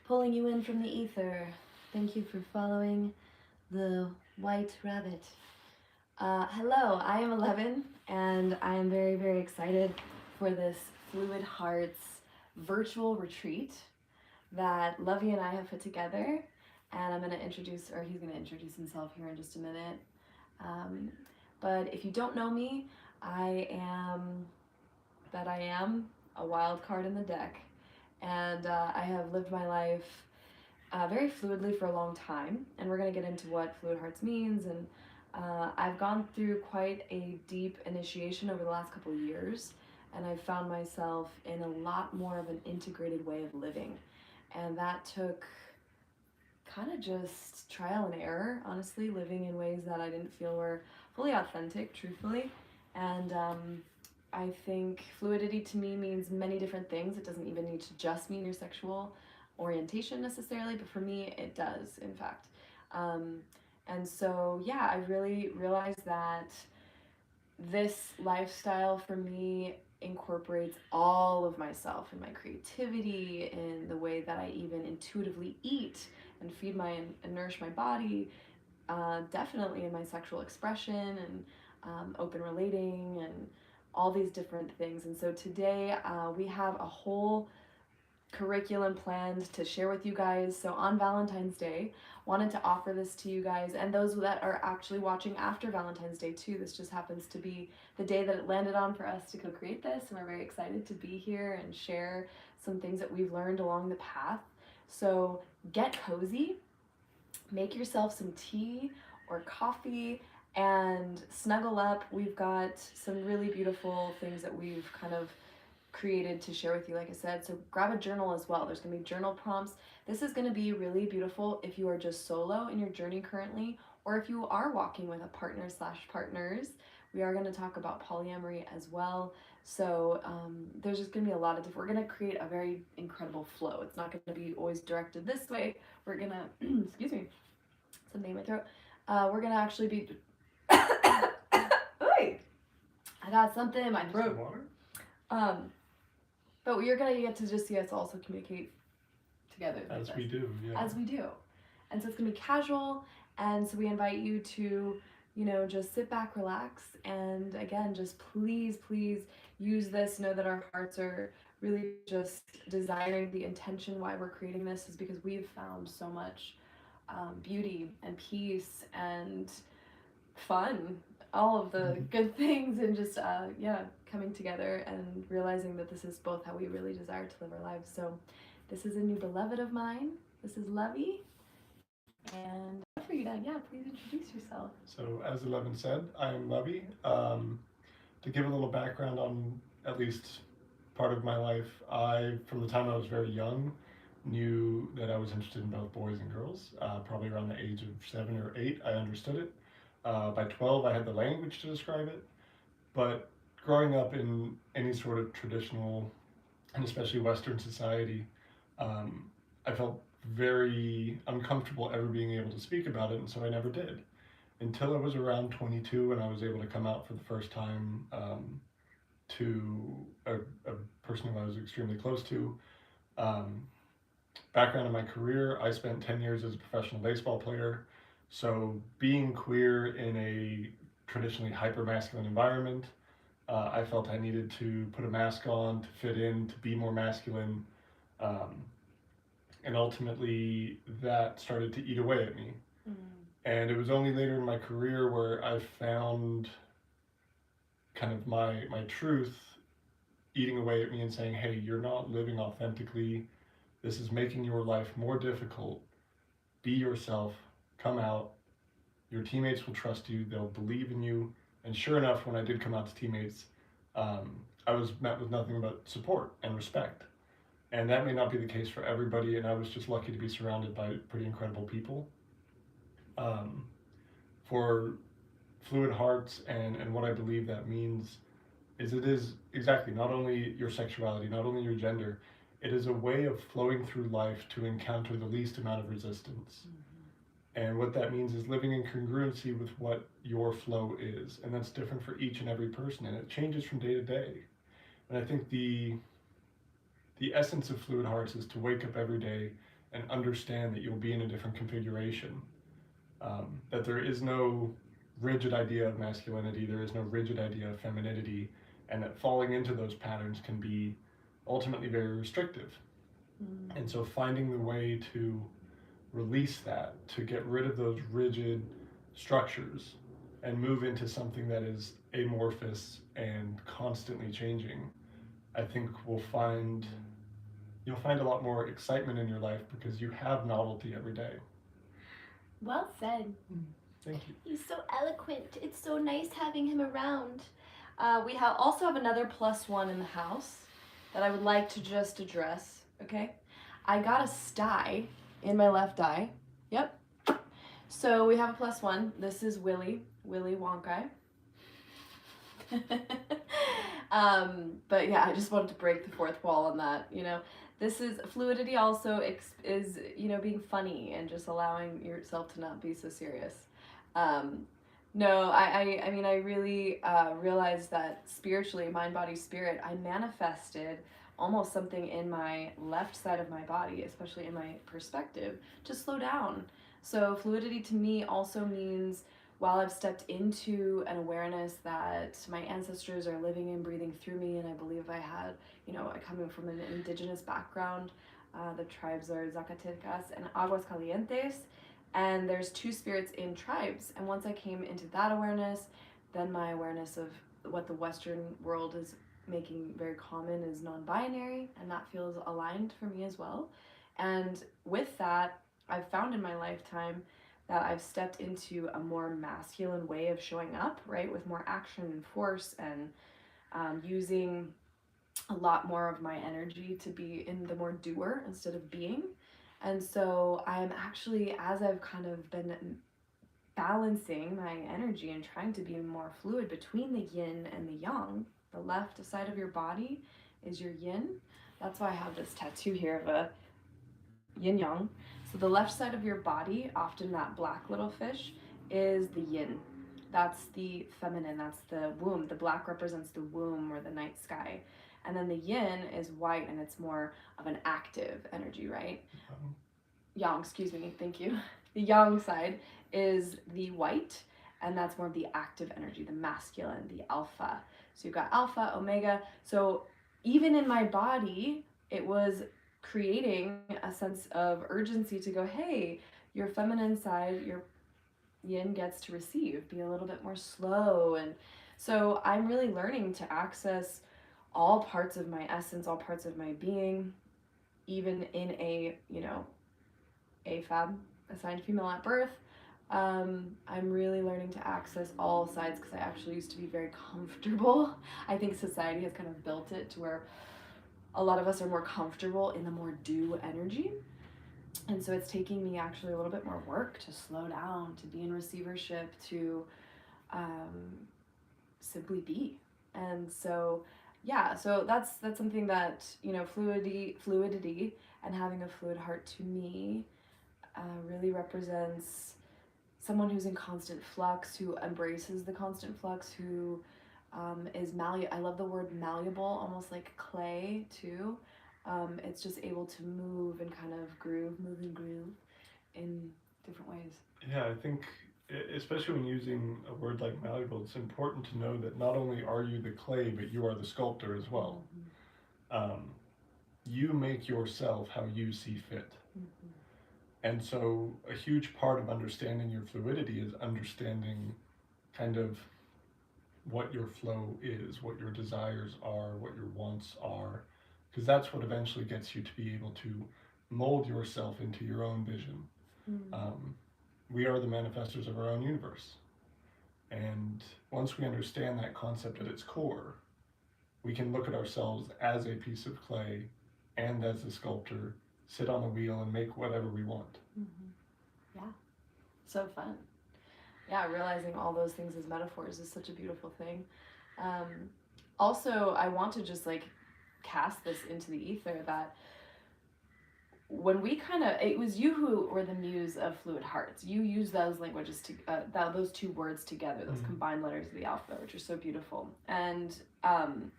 pulling you in from the ether. Thank you for following the white rabbit. Hello, I am 11, and I am very, very excited for this Fluid Hearts virtual retreat that Lovey and I have put together. And I'm going to introduce, or he's going to introduce himself here in just a minute. But if you don't know me, I am a wild card in the deck. And I have lived my life very fluidly for a long time, and we're going to get into what Fluid Hearts means. And I've gone through quite a deep initiation over the last couple of years, and I've found myself in a lot more of an integrated way of living. And that took kind of just trial and error, honestly, living in ways that I didn't feel were fully authentic, truthfully. And I think fluidity to me means many different things. It doesn't even need to just mean your sexual orientation necessarily, but for me it does, in fact. And so, yeah, I really realized that this lifestyle for me incorporates all of myself in my creativity, in the way that I even intuitively eat and feed and nourish my body, definitely in my sexual expression and open relating and all these different things. And so today we have a whole curriculum planned to share with you guys. So on Valentine's Day, wanted to offer this to you guys and those that are actually watching after Valentine's Day too. This just happens to be the day that it landed on for us to co-create this, and we're very excited to be here and share some things that we've learned along the path. So get cozy, make yourself some tea or coffee, and snuggle up. We've got some really beautiful things that we've kind of created to share with you, like I said. So grab a journal as well. There's going to be journal prompts. This is going to be really beautiful if you are just solo in your journey currently, or if you are walking with a partner / partners. We are going to talk about polyamory as well. So there's just going to be a lot of different, we're going to create a very incredible flow. It's not going to be always directed this way. We're going to, excuse me, something in my throat. We're going to actually be, Oy! I got something in my throat. But you're going to get to just see us also communicate together. As we do, yeah. As we do. And so it's going to be casual, and so we invite you to, just sit back, relax, and again, just please use this. Know that our hearts are really just desiring, the intention why we're creating this is because we've found so much beauty and peace and fun, all of the good things, and just coming together and realizing that this is both how we really desire to live our lives. So this is a new beloved of mine. This is Lovey, and for you, Dad, please introduce yourself. So as 11 said, I am Lovey. To give a little background on at least part of my life, I, from the time I was very young, knew that I was interested in both boys and girls. Probably around the age of 7 or 8, I understood it. By 12, I had the language to describe it. But growing up in any sort of traditional, and especially Western society, I felt very uncomfortable ever being able to speak about it, and so I never did. Until I was around 22 and I was able to come out for the first time to a person who I was extremely close to. Background in my career, I spent 10 years as a professional baseball player. So being queer in a traditionally hyper-masculine environment, I felt I needed to put a mask on to fit in, to be more masculine. And ultimately that started to eat away at me. And it was only later in my career where I found kind of my truth eating away at me and saying, hey, you're not living authentically. This is making your life more difficult. Be yourself, come out. Your teammates will trust you, they'll believe in you. And sure enough, when I did come out to teammates, I was met with nothing but support and respect. And that may not be the case for everybody, and I was just lucky to be surrounded by pretty incredible people. For Fluid Hearts and what I believe that means is it is exactly not only your sexuality, not only your gender, it is a way of flowing through life to encounter the least amount of resistance. And what that means is living in congruency with what your flow is. And that's different for each and every person, and it changes from day to day. And I think the essence of Fluid Hearts is to wake up every day and understand that you'll be in a different configuration. That there is no rigid idea of masculinity, there is no rigid idea of femininity, and that falling into those patterns can be ultimately very restrictive. And so finding the way to release that, to get rid of those rigid structures and move into something that is amorphous and constantly changing, I think you'll find a lot more excitement in your life because you have novelty every day. Well said. Thank you. He's so eloquent. It's so nice having him around. We also have another +1 in the house that I would like to just address, okay? I got a sty in my left eye. Yep. So we have a +1. This is Willy Wonka. But yeah, I just wanted to break the fourth wall on that, you know. This is fluidity also is, you know, being funny and just allowing yourself to not be so serious. No, I mean, I really realized that spiritually, mind, body, spirit, I manifested almost something in my left side of my body, especially in my perspective, to slow down. So fluidity to me also means while I've stepped into an awareness that my ancestors are living and breathing through me, and I believe I had, you know, coming from an indigenous background, the tribes are Zacatecas and Aguascalientes, and there's 2 spirits in tribes. And once I came into that awareness, then my awareness of what the Western world is making very common is non-binary, and that feels aligned for me as well. And with that, I've found in my lifetime that I've stepped into a more masculine way of showing up, right, with more action and force, and using a lot more of my energy to be in the more doer instead of being. And so I'm actually, as I've kind of been balancing my energy and trying to be more fluid between the yin and the yang, the left side of your body is your yin. That's why I have this tattoo here of a yin yang. So the left side of your body, often that black little fish, is the yin. That's the feminine, that's the womb. The black represents the womb or the night sky. And then the yin is white, and it's more of an active energy, right? Yang, excuse me, thank you. The yang side is the white, and that's more of the active energy, the masculine, the alpha. So you've got alpha, omega. So even in my body, it was creating a sense of urgency to go, hey, your feminine side, your yin gets to receive, be a little bit more slow. And so I'm really learning to access all parts of my essence, all parts of my being, even in a, you know, AFAB, assigned female at birth. I'm really learning to access all sides because I actually used to be very comfortable. I think society has kind of built it to where a lot of us are more comfortable in the more do energy. And so it's taking me actually a little bit more work to slow down, to be in receivership, to simply be. And so, yeah, so that's something that, you know, fluidity and having a fluid heart to me really represents someone who's in constant flux, who embraces the constant flux, who is malleable. I love the word malleable, almost like clay too. It's just able to move and kind of move and groove in different ways. Yeah, I think, especially when using a word like malleable, it's important to know that not only are you the clay, but you are the sculptor as well. You make yourself how you see fit. And so a huge part of understanding your fluidity is understanding kind of what your flow is, what your desires are, what your wants are, because that's what eventually gets you to be able to mold yourself into your own vision. We are the manifestors of our own universe. And once we understand that concept at its core, we can look at ourselves as a piece of clay and as a sculptor, sit on the wheel and make whatever we want. Yeah, so fun. Yeah, realizing all those things as metaphors is such a beautiful thing. Also, I want to just like cast this into the ether that when we it was you who were the muse of Fluid Hearts. You use those languages those 2 words together, those combined letters of the alphabet, which are so beautiful. And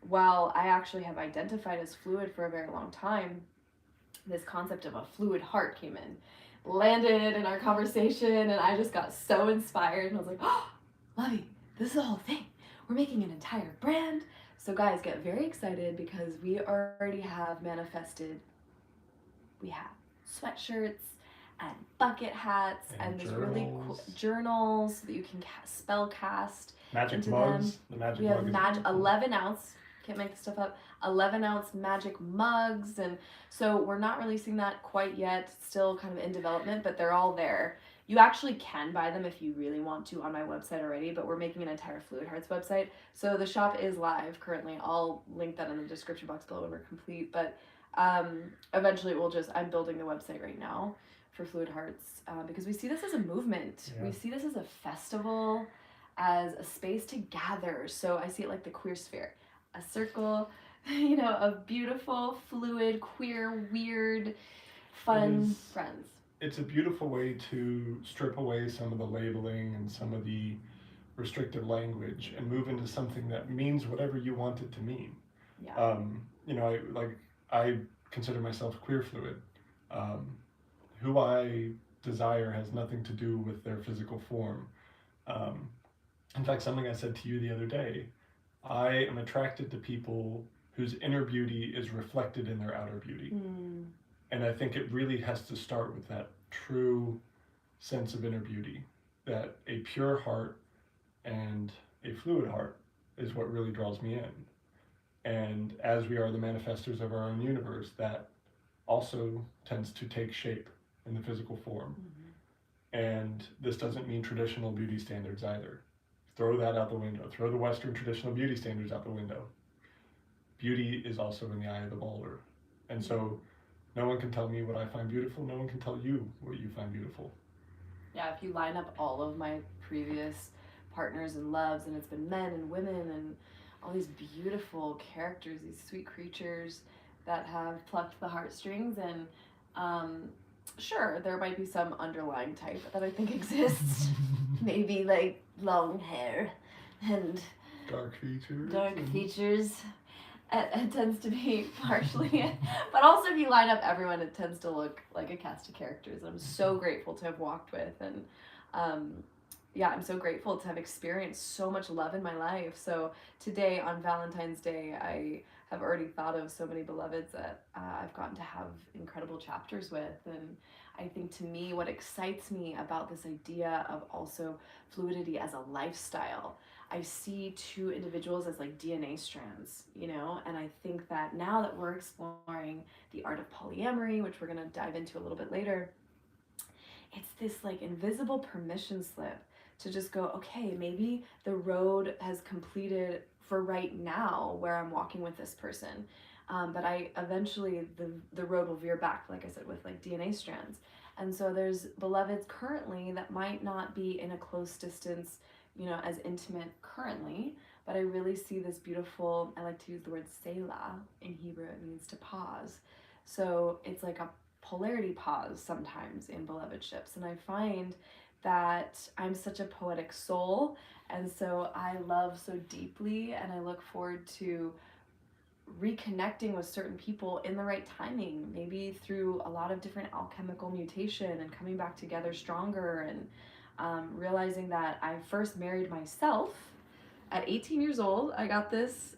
while I actually have identified as fluid for a very long time, this concept of a fluid heart came in, landed in our conversation, and I just got so inspired, and I was like, oh, Lovey, this is the whole thing. We're making an entire brand. So guys, get very excited because we already have manifested. We have sweatshirts and bucket hats and this really cool journals that you can spell cast magic into mugs. them. The magic We have mug 11 ounce. Can't make this stuff up. 11-ounce magic mugs, and so we're not releasing that quite yet. Still kind of in development, but they're all there. You actually can buy them if you really want to on my website already, but we're making an entire Fluid Hearts website. So the shop is live currently. I'll link that in the description box below when we're complete, but eventually I'm building the website right now for Fluid Hearts because we see this as a movement. Yeah. We see this as a festival, as a space to gather. So I see it like the queer sphere, a circle, of beautiful, fluid, queer, weird, fun friends. It's a beautiful way to strip away some of the labeling and some of the restrictive language and move into something that means whatever you want it to mean. Yeah. I consider myself queer fluid. Who I desire has nothing to do with their physical form. In fact, something I said to you the other day, I am attracted to people whose inner beauty is reflected in their outer beauty. And I think it really has to start with that true sense of inner beauty, that a pure heart and a fluid heart is what really draws me in. And as we are the manifestors of our own universe, that also tends to take shape in the physical form. And this doesn't mean traditional beauty standards either. Throw that out the window. Throw the Western traditional beauty standards out the window. Beauty is also in the eye of the beholder. And so no one can tell me what I find beautiful. No one can tell you what you find beautiful. Yeah, if you line up all of my previous partners and loves, and it's been men and women and all these beautiful characters, these sweet creatures that have plucked the heartstrings, and sure, there might be some underlying type that I think exists. Maybe like long hair and dark features. It tends to be partially, but also if you line up everyone, it tends to look like a cast of characters I'm so grateful to have walked with. And I'm so grateful to have experienced so much love in my life. So today on Valentine's Day, I have already thought of so many beloveds that I've gotten to have incredible chapters with. And I think to me, what excites me about this idea of also fluidity as a lifestyle, I see two individuals as like DNA strands, and I think that now that we're exploring the art of polyamory, which we're going to dive into a little bit later, it's this like invisible permission slip to just go, okay, maybe the road has completed for right now where I'm walking with this person. But I eventually, the road will veer back, like I said, with like DNA strands. And so there's beloveds currently that might not be in a close distance, as intimate currently, but I really see this beautiful, I like to use the word selah. In Hebrew, it means to pause. So it's like a polarity pause sometimes in belovedships. And I find that I'm such a poetic soul, and so I love so deeply, and I look forward to reconnecting with certain people in the right timing, maybe through a lot of different alchemical mutation and coming back together stronger, and realizing that I first married myself at 18 years old. I got this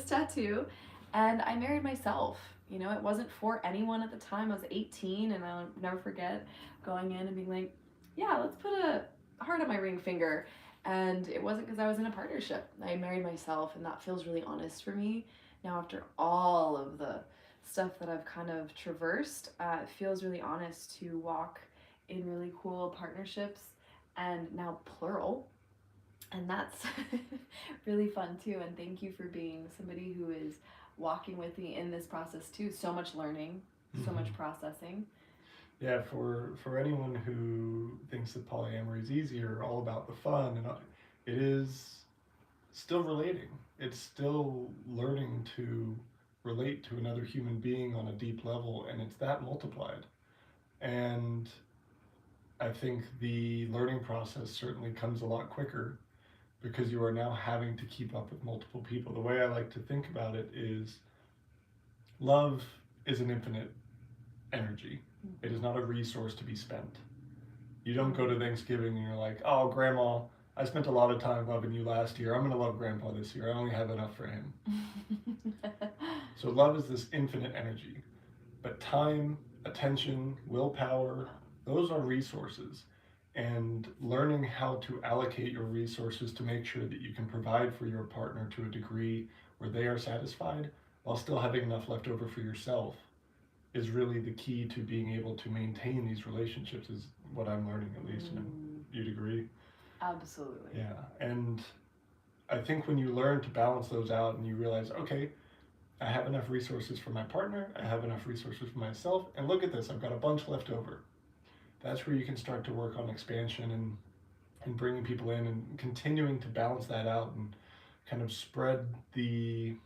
tattoo, and I married myself. It wasn't for anyone at the time. I was 18, and I'll never forget going in and being like, yeah, let's put a heart on my ring finger. And it wasn't because I was in a partnership. I married myself, and that feels really honest for me. Now, after all of the stuff that I've kind of traversed, it feels really honest to walk in really cool partnerships, and now plural. And that's really fun too. And thank you for being somebody who is walking with me in this process too. So much learning, so much processing. Yeah, for anyone who thinks that polyamory is easy or all about the fun, and it is still relating. It's still learning to relate to another human being on a deep level, and it's that multiplied. And I think the learning process certainly comes a lot quicker because you are now having to keep up with multiple people. The way I like to think about it is love is an infinite energy. It is not a resource to be spent. You don't go to Thanksgiving and you're like, oh, Grandma, I spent a lot of time loving you last year. I'm going to love Grandpa this year. I only have enough for him. So love is this infinite energy. But time, attention, willpower, those are resources. And learning how to allocate your resources to make sure that you can provide for your partner to a degree where they are satisfied while still having enough left over for yourself is really the key to being able to maintain these relationships, is what I'm learning, at least. And you'd agree? Absolutely. Yeah. And I think when you learn to balance those out and you realize, okay, I have enough resources for my partner, I have enough resources for myself, and look at this, I've got a bunch left over. That's where you can start to work on expansion and bringing people in and continuing to balance that out and kind of spread the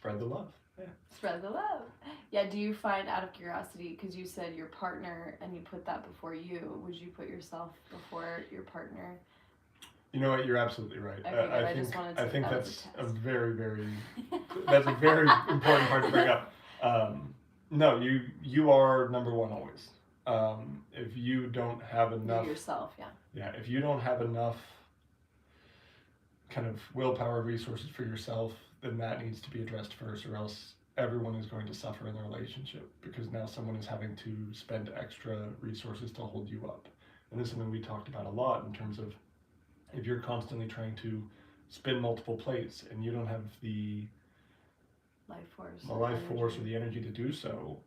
love. Yeah. Spread the love. Yeah, do you find, out of curiosity, because you said your partner and you put that before you, would you put yourself before your partner? You know what, you're absolutely right. Okay, I think that's a very, very that's a very important part to bring up. No, you are number one always. If you don't have enough, yourself, if you don't have enough kind of willpower resources for yourself, then that needs to be addressed first, or else everyone is going to suffer in the relationship, because now someone is having to spend extra resources to hold you up. And this is something we talked about a lot in terms of, if you're constantly trying to spin multiple plates and you don't have the life force or the energy to do so,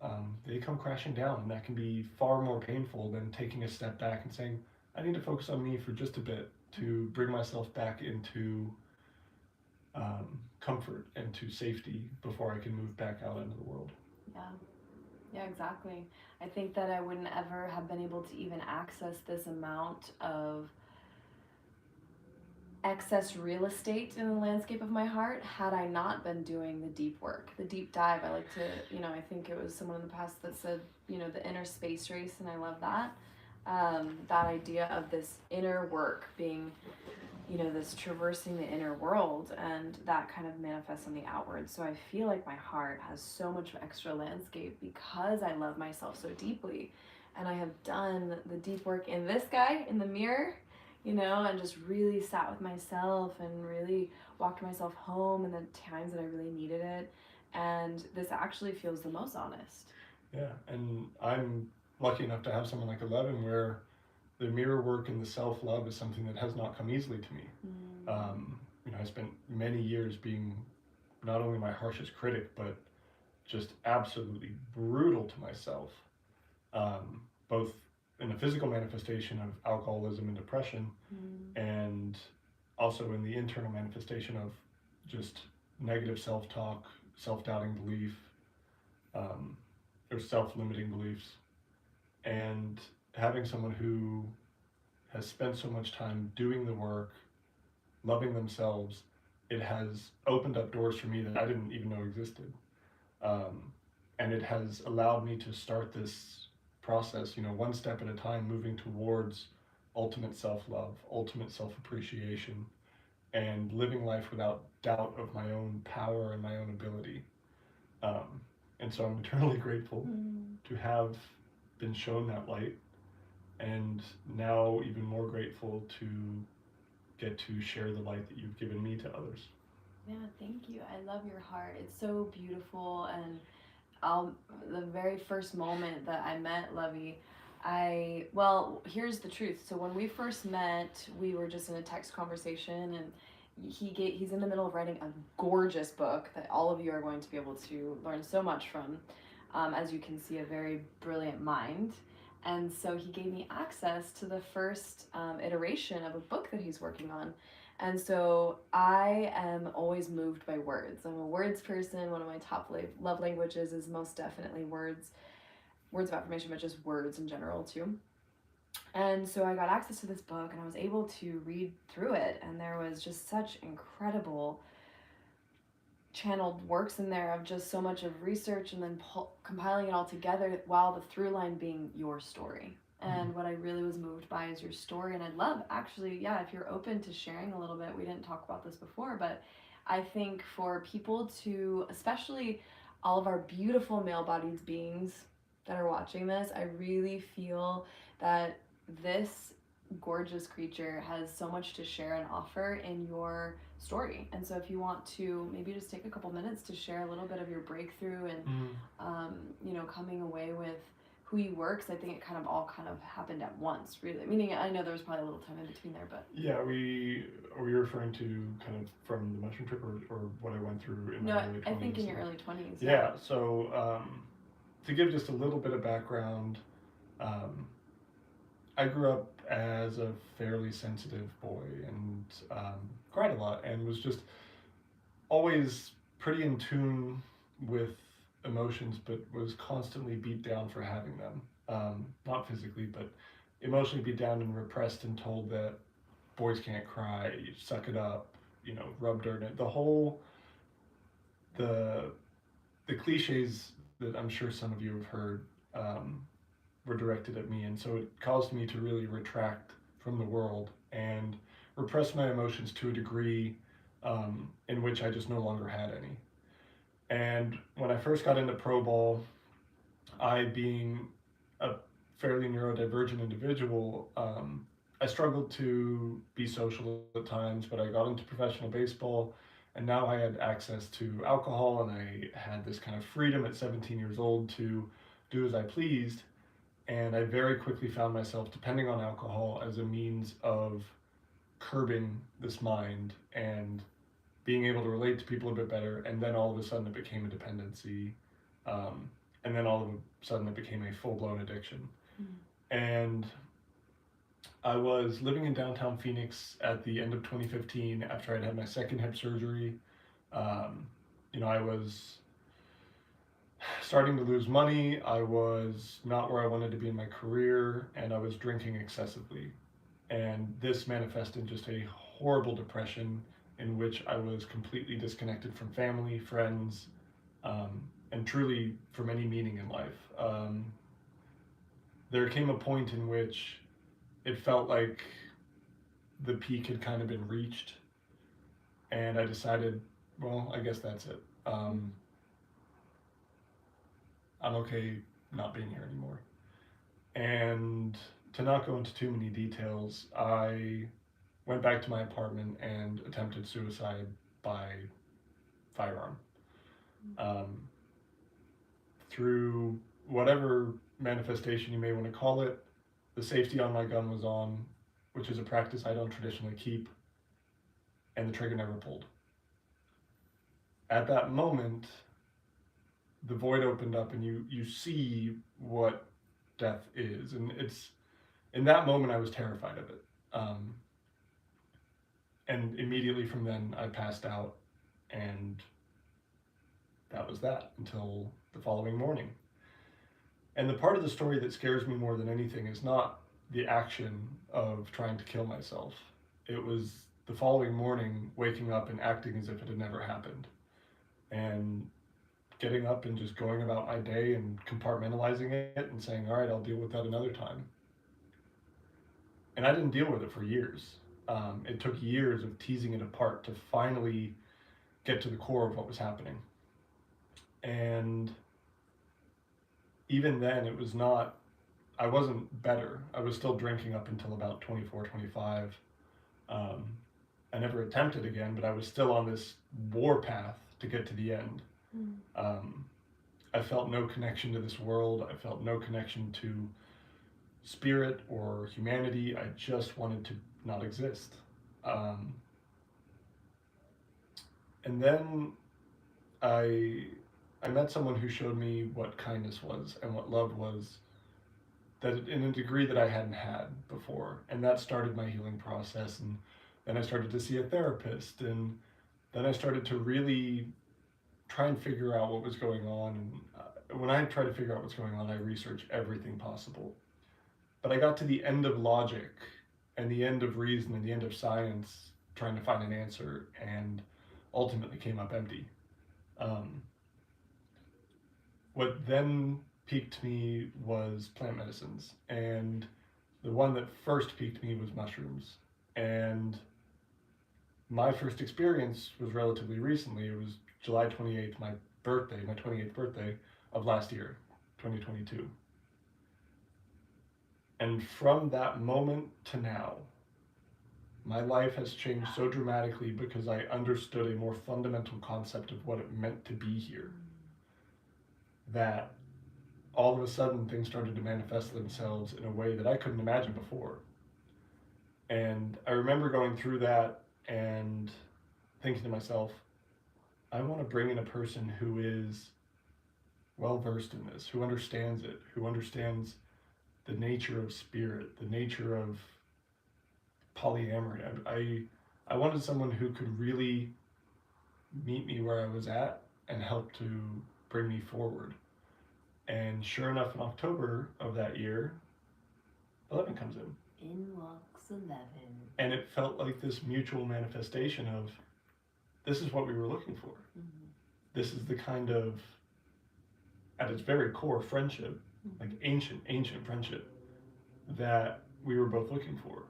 they come crashing down, and that can be far more painful than taking a step back and saying, I need to focus on me for just a bit to bring myself back into comfort and to safety before I can move back out into the world. Yeah, exactly. I think that I wouldn't ever have been able to even access this amount of excess real estate in the landscape of my heart had I not been doing the deep work, the deep dive. I like to, I think it was someone in the past that said, the inner space race, and I love that. That idea of this inner work being, this traversing the inner world, and that kind of manifests on the outward. So I feel like my heart has so much extra landscape because I love myself so deeply. And I have done the deep work in this guy, in the mirror, and just really sat with myself and really walked myself home in the times that I really needed it. And this actually feels the most honest. Yeah, and I'm lucky enough to have someone like 11 where the mirror work and the self-love is something that has not come easily to me. I spent many years being not only my harshest critic, but just absolutely brutal to myself, both in the physical manifestation of alcoholism and depression, and also in the internal manifestation of just negative self-talk, self-doubting belief, or self-limiting beliefs. And having someone who has spent so much time doing the work, loving themselves, it has opened up doors for me that I didn't even know existed. And it has allowed me to start this process, one step at a time, moving towards ultimate self-love, ultimate self-appreciation, and living life without doubt of my own power and my own ability. And so I'm eternally grateful to have been shown that light, and now even more grateful to get to share the light that you've given me to others. Yeah, thank you. I love your heart. It's so beautiful. And the very first moment that I met Lovey, here's the truth. So when we first met, we were just in a text conversation, and he's in the middle of writing a gorgeous book that all of you are going to be able to learn so much from. As you can see, a very brilliant mind. And so he gave me access to the first iteration of a book that he's working on. And so I am always moved by words. I'm a words person. One of my top love languages is most definitely words of affirmation, but just words in general too. And so I got access to this book, and I was able to read through it, and there was just such incredible channeled works in there of just so much of research, and then compiling it all together, while the through line being your story. And what I really was moved by is your story. And I'd love, actually, if you're open to sharing a little bit. We didn't talk about this before, but I think for people to, especially all of our beautiful male-bodied beings, that are watching this, I really feel that this gorgeous creature has so much to share and offer in your story. And so if you want to maybe just take a couple minutes to share a little bit of your breakthrough and you know, coming away with who you were, because I think it kind of all kind of happened at once, really. Meaning, I know there was probably a little time in between there, but yeah, are we referring to kind of from the mushroom trip, or what I went through in my early 20s? I think in your early 20s. Yeah. So to give just a little bit of background, I grew up as a fairly sensitive boy and cried a lot, and was just always pretty in tune with emotions, but was constantly beat down for having them. Not physically, but emotionally beat down and repressed, and told that boys can't cry, you suck it up, you know, rub dirt in it. The cliches that I'm sure some of you have heard were directed at me, and so it caused me to really retract from the world and repress my emotions to a degree in which I just no longer had any. And when I first got into pro ball, I, being a fairly neurodivergent individual, I struggled to be social at times, but I got into professional baseball, and now I had access to alcohol, and I had this kind of freedom at 17 years old to do as I pleased. And I very quickly found myself depending on alcohol as a means of curbing this mind and being able to relate to people a bit better. And then all of a sudden it became a dependency. And then all of a sudden it became a full-blown addiction. And I was living in downtown Phoenix at the end of 2015 after I'd had my second hip surgery. You know, I was starting to lose money, I was not where I wanted to be in my career, and I was drinking excessively. And this manifested in just a horrible depression in which I was completely disconnected from family, friends, and truly from any meaning in life. There came a point in which it felt like the peak had kind of been reached, and I decided, well, I guess that's it. I'm okay not being here anymore. And to not go into too many details, I went back to my apartment and attempted suicide by firearm. Through whatever manifestation you may want to call it, the safety on my gun was on, which is a practice I don't traditionally keep, and the trigger never pulled. At that moment, the void opened up, and you see what death is, and it's in that moment I was terrified of it, and immediately from then I passed out, and that was that until the following morning. And the part of the story that scares me more than anything is not the action of trying to kill myself. It was the following morning, waking up and acting as if it had never happened, and getting up and just going about my day and compartmentalizing it and saying, all right, I'll deal with that another time. And I didn't deal with it for years. It took years of teasing it apart to finally get to the core of what was happening. And even then, it was not, I wasn't better. I was still drinking up until about 24, 25. I never attempted again, but I was still on this war path to get to the end. I felt no connection to this world. I felt no connection to spirit or humanity. I just wanted to not exist. And then I met someone who showed me what kindness was and what love was, that in a degree that I hadn't had before. And that started my healing process. And then I started to see a therapist, and then I started to really try and figure out what was going on. And when I try to figure out what's going on, I research everything possible. But I got to the end of logic and the end of reason and the end of science, trying to find an answer, and ultimately came up empty. What then piqued me was plant medicines, and the one that first piqued me was mushrooms. And my first experience was relatively recently. It was July 28th, my 28th birthday of last year, 2022. And from that moment to now, my life has changed so dramatically because I understood a more fundamental concept of what it meant to be here. That all of a sudden things started to manifest themselves in a way that I couldn't imagine before. And I remember going through that and thinking to myself, I want to bring in a person who is well versed in this, who understands it, who understands the nature of spirit, the nature of polyamory. I wanted someone who could really meet me where I was at and help to bring me forward. And sure enough, in October of that year, 11 comes in. In walks 11. And it felt like this mutual manifestation of, this is what we were looking for. Mm-hmm. This is the kind of, at its very core, friendship, like ancient friendship that we were both looking for.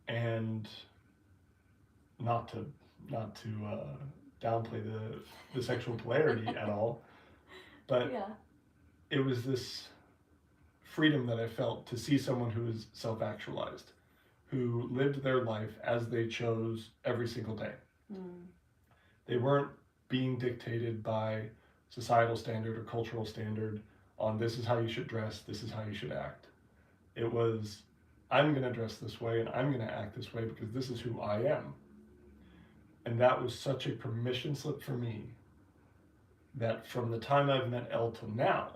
And not to downplay the sexual polarity at all, but yeah. It was this freedom that I felt to see someone who is self-actualized, who lived their life as they chose every single day. They weren't being dictated by societal standard or cultural standard on this is how you should dress, this is how you should act. It was, I'm going to dress this way and I'm going to act this way because this is who I am. And that was such a permission slip for me that from the time I've met Elle till now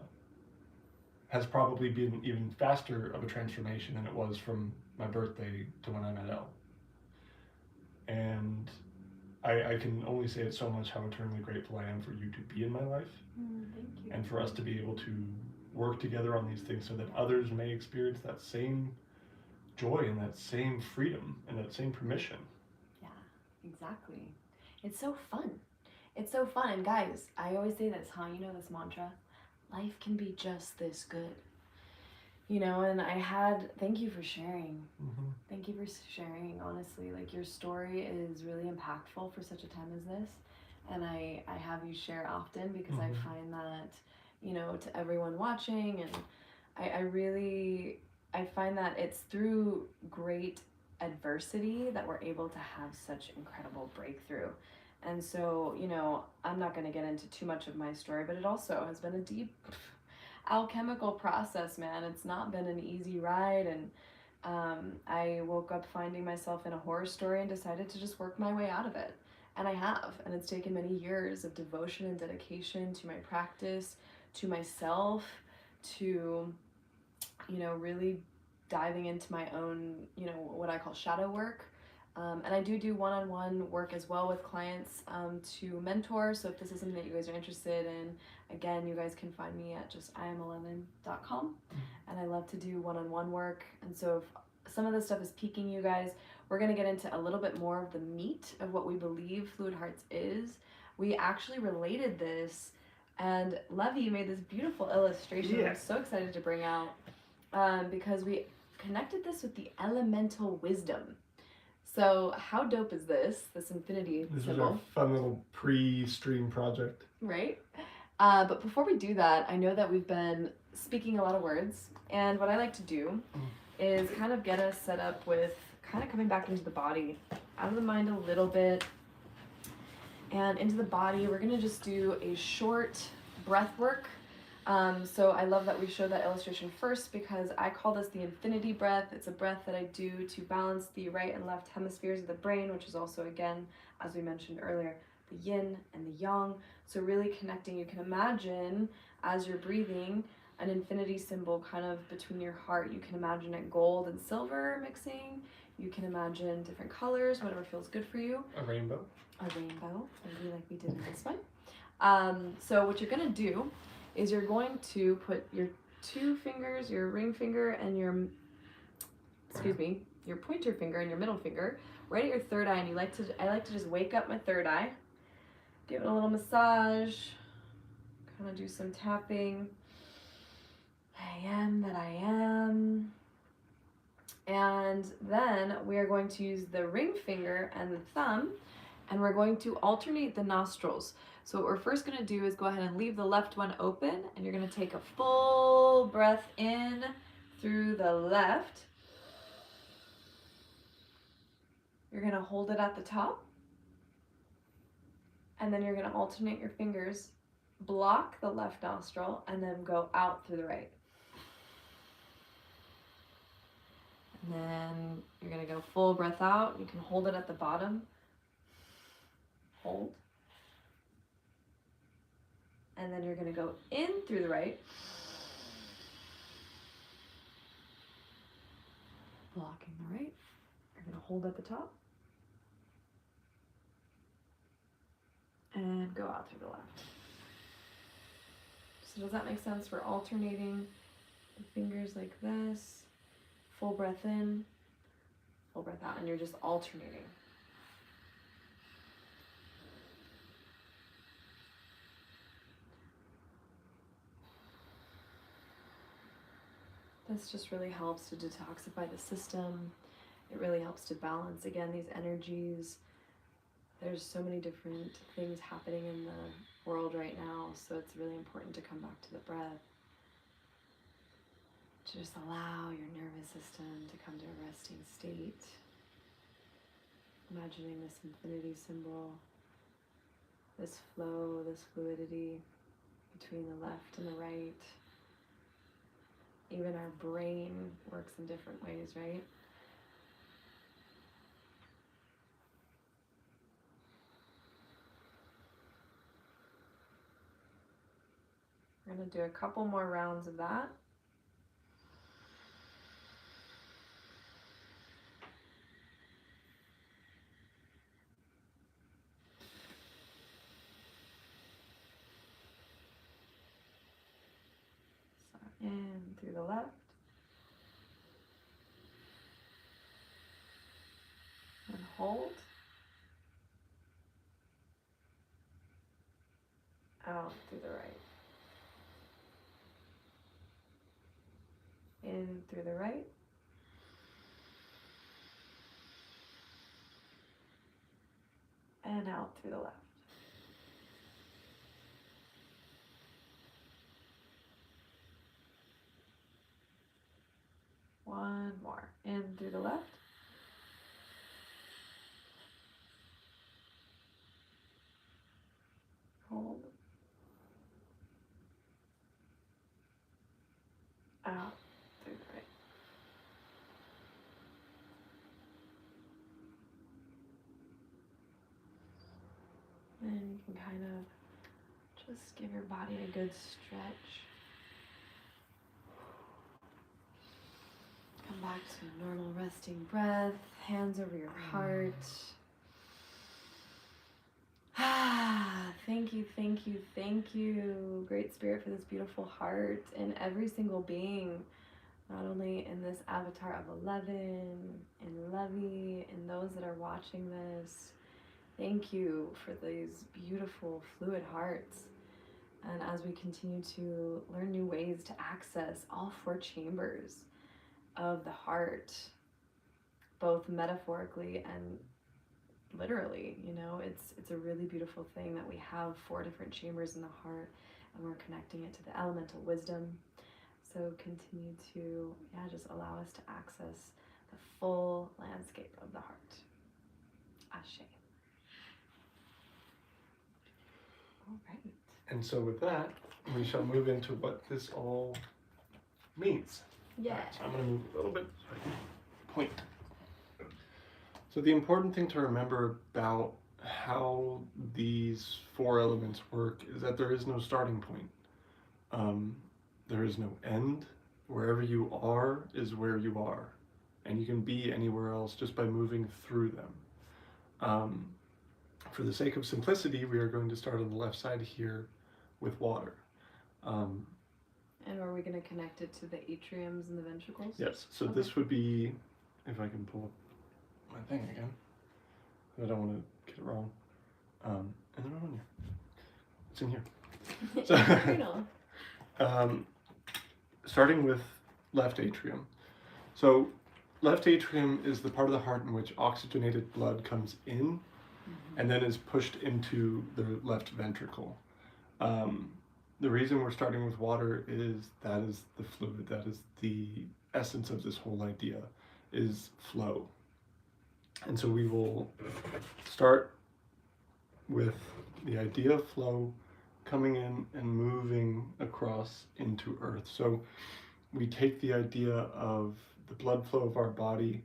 has probably been even faster of a transformation than it was from my birthday to when I met Elle. And I can only say it so much how eternally grateful I am for you to be in my life. Thank you. And for us to be able to work together on these things so that others may experience that same joy and that same freedom and that same permission. Yeah, exactly. It's so fun. It's so fun. And guys, I always say this, you know this mantra, life can be just this good. You know, and thank you for sharing. Mm-hmm. Thank you for sharing, honestly. Like, your story is really impactful for such a time as this. And I have you share often because I find that, you know, to everyone watching, and I find that it's through great adversity that we're able to have such incredible breakthrough. And so, you know, I'm not going to get into too much of my story, but it also has been a deep alchemical process, man. It's not been an easy ride, and I woke up finding myself in a horror story and decided to just work my way out of it. And I have, and it's taken many years of devotion and dedication to my practice, to myself, to, you know, really diving into my own, you know, what I call shadow work. And I do one-on-one work as well with clients to mentor. So if this is something that you guys are interested in, again, you guys can find me at just iam11.com. And I love to do one-on-one work. And so if some of this stuff is piquing you guys, we're going to get into a little bit more of the meat of what we believe Fluid Hearts is. We actually related this, and Lovey made this beautiful illustration I'm so excited to bring out because we connected this with the elemental wisdom. So how dope is this infinity This symbol? was a fun little pre-stream project. Right? But before we do that, I know that we've been speaking a lot of words, and what I like to do is kind of get us set up with kind of coming back into the body, out of the mind a little bit, and into the body. We're going to just do a short breath work. So I love that we showed that illustration first because I call this the infinity breath. It's a breath that I do to balance the right and left hemispheres of the brain, which is also, again, as we mentioned earlier, the yin and the yang. So really connecting, you can imagine as you're breathing an infinity symbol kind of between your heart. You can imagine it gold and silver mixing. You can imagine different colors, whatever feels good for you. A rainbow. A rainbow, maybe like we did in this one. So what you're gonna do is you're going to put your two fingers, your ring finger and your pointer finger and your middle finger right at your third eye, and I like to just wake up my third eye, give it a little massage, kind of do some tapping. I am that I am. And then we are going to use the ring finger and the thumb, And we're going to alternate the nostrils. So what we're first going to do is go ahead and leave the left one open, and you're going to take a full breath in through the left. You're going to hold it at the top, and then you're going to alternate your fingers, block the left nostril, and then go out through the right. And then you're going to go full breath out. You can hold it at the bottom. Hold. And then you're going to go in through the right. Blocking the right. You're going to hold at the top. And go out through the left. So does that make sense? We're alternating the fingers like this. Full breath in, full breath out, and you're just alternating. This just really helps to detoxify the system. It really helps to balance, again, these energies. There's so many different things happening in the world right now, so it's really important to come back to the breath. To just allow your nervous system to come to a resting state. Imagining this infinity symbol, this flow, this fluidity between the left and the right. Even our brain works in different ways, right? We're going to do a couple more rounds of that. So in through the left. And hold. Out through the right. In through the right. And out through the left. One more. In through the left. Hold. Out through the right. Then you can kind of just give your body a good stretch. Come back to a normal resting breath, hands over your heart. Thank you, thank you, thank you, Great Spirit, for this beautiful heart and every single being, not only in this avatar of 11, in Lovey, and those that are watching this. Thank you for these beautiful fluid hearts. And as we continue to learn new ways to access all 4 chambers of the heart, both metaphorically and literally, you know, it's a really beautiful thing that we have 4 different chambers in the heart, and we're connecting it to the elemental wisdom. So continue to, just allow us to access the full landscape of the heart. Ashe. All right. And so with that, we shall move into what this all means. Yeah. Right, so I'm going to move a little bit so I can point. So the important thing to remember about how these 4 elements work is that there is no starting point. There is no end. Wherever you are is where you are. And you can be anywhere else just by moving through them. For the sake of simplicity, we are going to start on the left side here with water. And are we going to connect it to the atriums and the ventricles? Yes, so Okay. This would be, if I can pull up my thing again, I don't want to get it wrong. And they're not on here. It's in here. So, starting with left atrium. So left atrium is the part of the heart in which oxygenated blood comes in and then is pushed into the left ventricle. The reason we're starting with water is that is the fluid, that is the essence of this whole idea, is flow. And so we will start with the idea of flow coming in and moving across into earth. So we take the idea of the blood flow of our body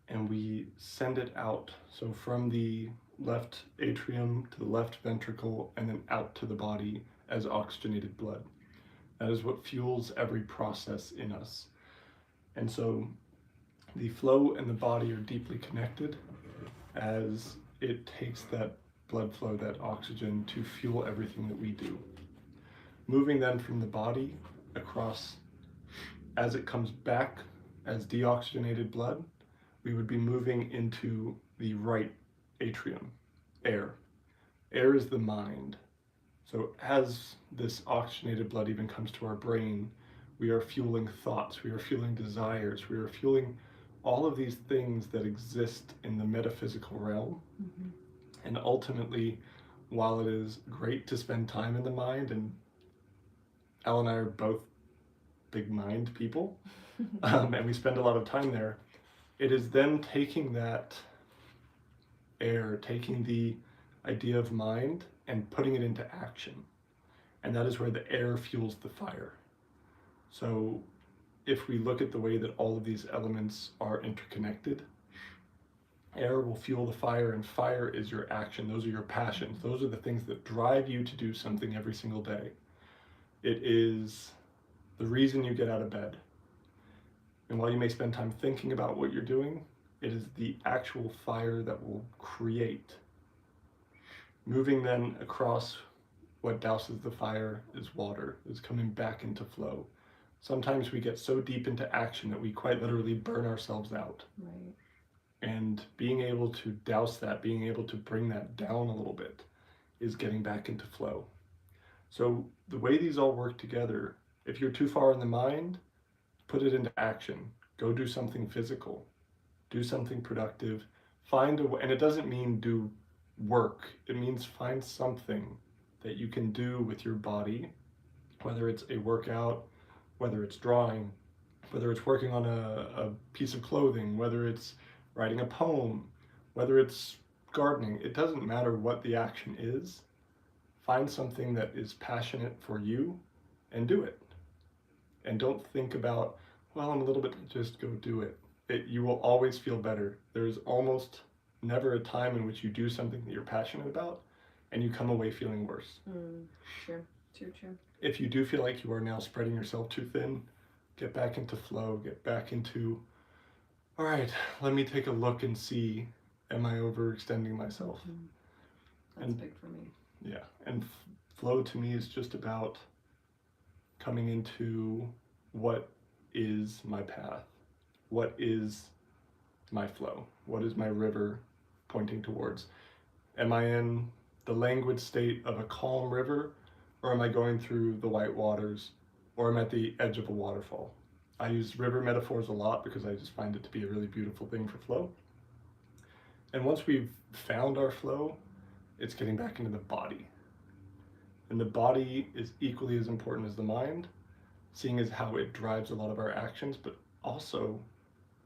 and we send it out. So from the left atrium to the left ventricle and then out to the body as oxygenated blood. That is what fuels every process in us. And so the flow and the body are deeply connected as it takes that blood flow, that oxygen, to fuel everything that we do. Moving then from the body across, as it comes back as deoxygenated blood, we would be moving into the right atrium, air. Air is the mind. So as this oxygenated blood even comes to our brain, we are fueling thoughts, we are fueling desires, we are fueling all of these things that exist in the metaphysical realm. And ultimately, while it is great to spend time in the mind, and Elle and I are both big mind people, and we spend a lot of time there, it is then taking that air, taking the idea of mind and putting it into action. And that is where the air fuels the fire. So if we look at the way that all of these elements are interconnected, air will fuel the fire, and fire is your action. Those are your passions. Those are the things that drive you to do something every single day. It is the reason you get out of bed. And while you may spend time thinking about what you're doing, it is the actual fire that will create. Moving then across, what douses the fire is water, is coming back into flow. Sometimes we get so deep into action that we quite literally burn ourselves out. Right. And being able to douse that, being able to bring that down a little bit, is getting back into flow. So the way these all work together, if you're too far in the mind, put it into action. Go do something physical. Do something productive. Find a way, and it doesn't mean do work. It means find something that you can do with your body, whether it's a workout, whether it's drawing, whether it's working on a piece of clothing, whether it's writing a poem, whether it's gardening. It doesn't matter what the action is. Find something that is passionate for you and do it. And don't think about, well, I'm a little bit, just go do it. You will always feel better. There's almost never a time in which you do something that you're passionate about and you come away feeling worse. True. If you do feel like you are now spreading yourself too thin, get back into flow, get back into, all right, let me take a look and see, am I overextending myself? That's big for me. Yeah, and flow to me is just about coming into what is my path, what is my flow, what is my river pointing towards. Am I in the languid state of a calm river, or am I going through the white waters, or am I at the edge of a waterfall? I use river metaphors a lot because I just find it to be a really beautiful thing for flow. And once we've found our flow, it's getting back into the body. And the body is equally as important as the mind, seeing as how it drives a lot of our actions, but also,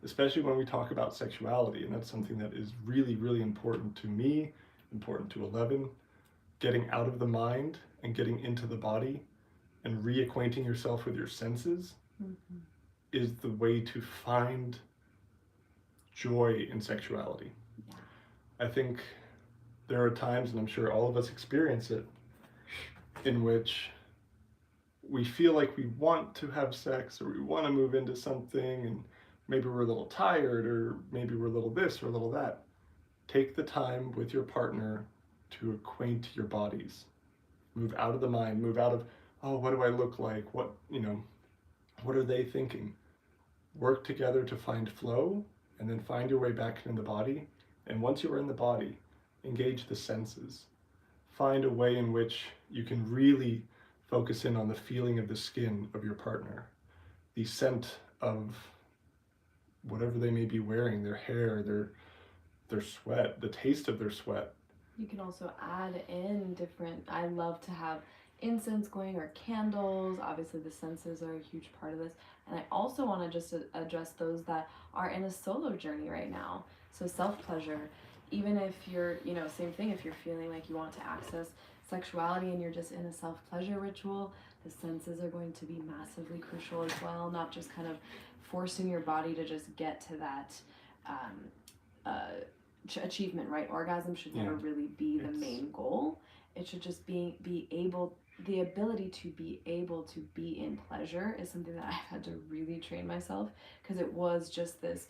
especially when we talk about sexuality, and that's something that is really, really important to me, important to 11, getting out of the mind and getting into the body and reacquainting yourself with your senses is the way to find joy in sexuality. I think there are times, and I'm sure all of us experience it, in which we feel like we want to have sex or we want to move into something, and maybe we're a little tired, or maybe we're a little this or a little that. Take the time with your partner to acquaint your bodies. Move out of the mind, move out of, oh, what do I look like? What are they thinking? Work together to find flow, and then find your way back in the body. And once you are in the body, engage the senses. Find a way in which you can really focus in on the feeling of the skin of your partner, the scent of whatever they may be wearing, their hair, their sweat, the taste of their sweat. You can also add in different, I love to have incense going or candles. Obviously the senses are a huge part of this. And I also want to just address those that are in a solo journey right now. So self-pleasure, even if you're, you know, same thing, if you're feeling like you want to access sexuality and you're just in a self-pleasure ritual, the senses are going to be massively crucial as well, not just kind of forcing your body to just get to that achievement, right? Orgasm should never really be the main goal. It should just be able, the ability to be able to be in pleasure is something that I've had to really train myself, because it was just this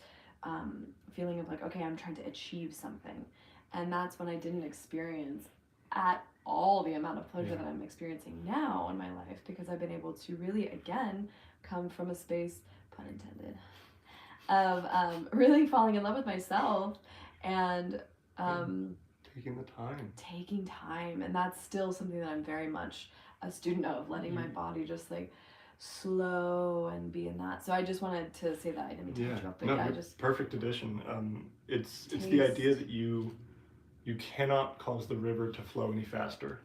feeling of like, okay, I'm trying to achieve something. And that's when I didn't experience at all the amount of pleasure that I'm experiencing now in my life, because I've been able to really, again, come from a space, pun intended, of really falling in love with myself and taking time. And that's still something that I'm very much a student of, letting my body just like slow and be in that. So I just wanted to say that. I didn't mean to interrupt, but I just perfect addition. It's the idea that you cannot cause the river to flow any faster.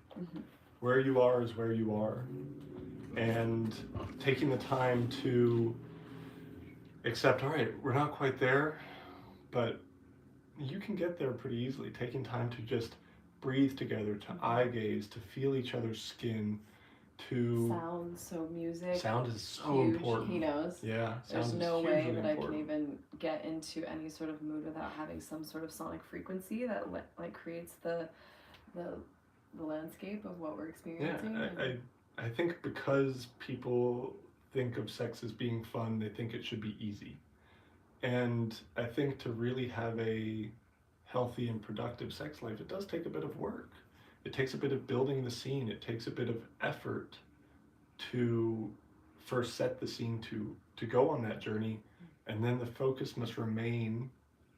Where you are is where you are, and taking the time to accept, all right, we're not quite there, but you can get there pretty easily. Taking time to just breathe together, to eye gaze, to feel each other's skin, to sound. So music, sound is so huge. important. He knows. Yeah, there's no way that I can even get into any sort of mood without having some sort of sonic frequency that like creates the landscape of what we're experiencing. I think because people think of sex as being fun, they think it should be easy. And I think to really have a healthy and productive sex life, it does take a bit of work. It takes a bit of building the scene. It takes a bit of effort to first set the scene to go on that journey. And then the focus must remain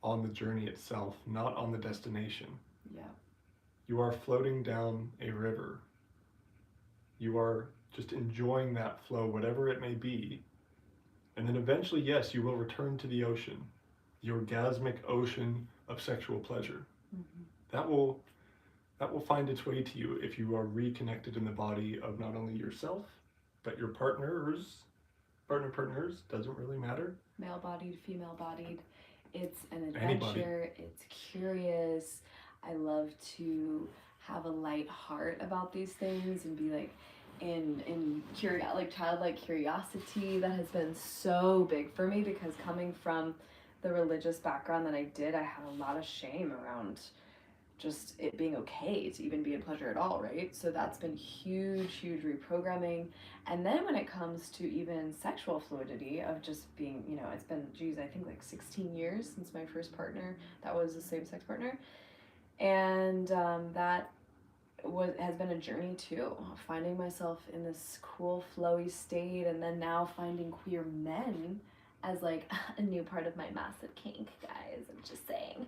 on the journey itself, not on the destination. Yeah. You are floating down a river. You are just enjoying that flow, whatever it may be. And then eventually, yes, you will return to the ocean, the orgasmic ocean of sexual pleasure. That will find its way to you if you are reconnected in the body of not only yourself, but your partners, doesn't really matter. Male-bodied, female-bodied. It's an adventure. Anybody. It's curious. I love to have a light heart about these things and be like in childlike curiosity. That has been so big for me, because coming from the religious background that I did, I had a lot of shame around just it being okay to even be in pleasure at all, right? So that's been huge reprogramming. And then when it comes to even sexual fluidity of just being, you know, it's been, I think like 16 years since my first partner that was a same-sex partner. And that has been a journey too, finding myself in this cool flowy state, and then now finding queer men as like a new part of my massive kink, guys. I'm just saying,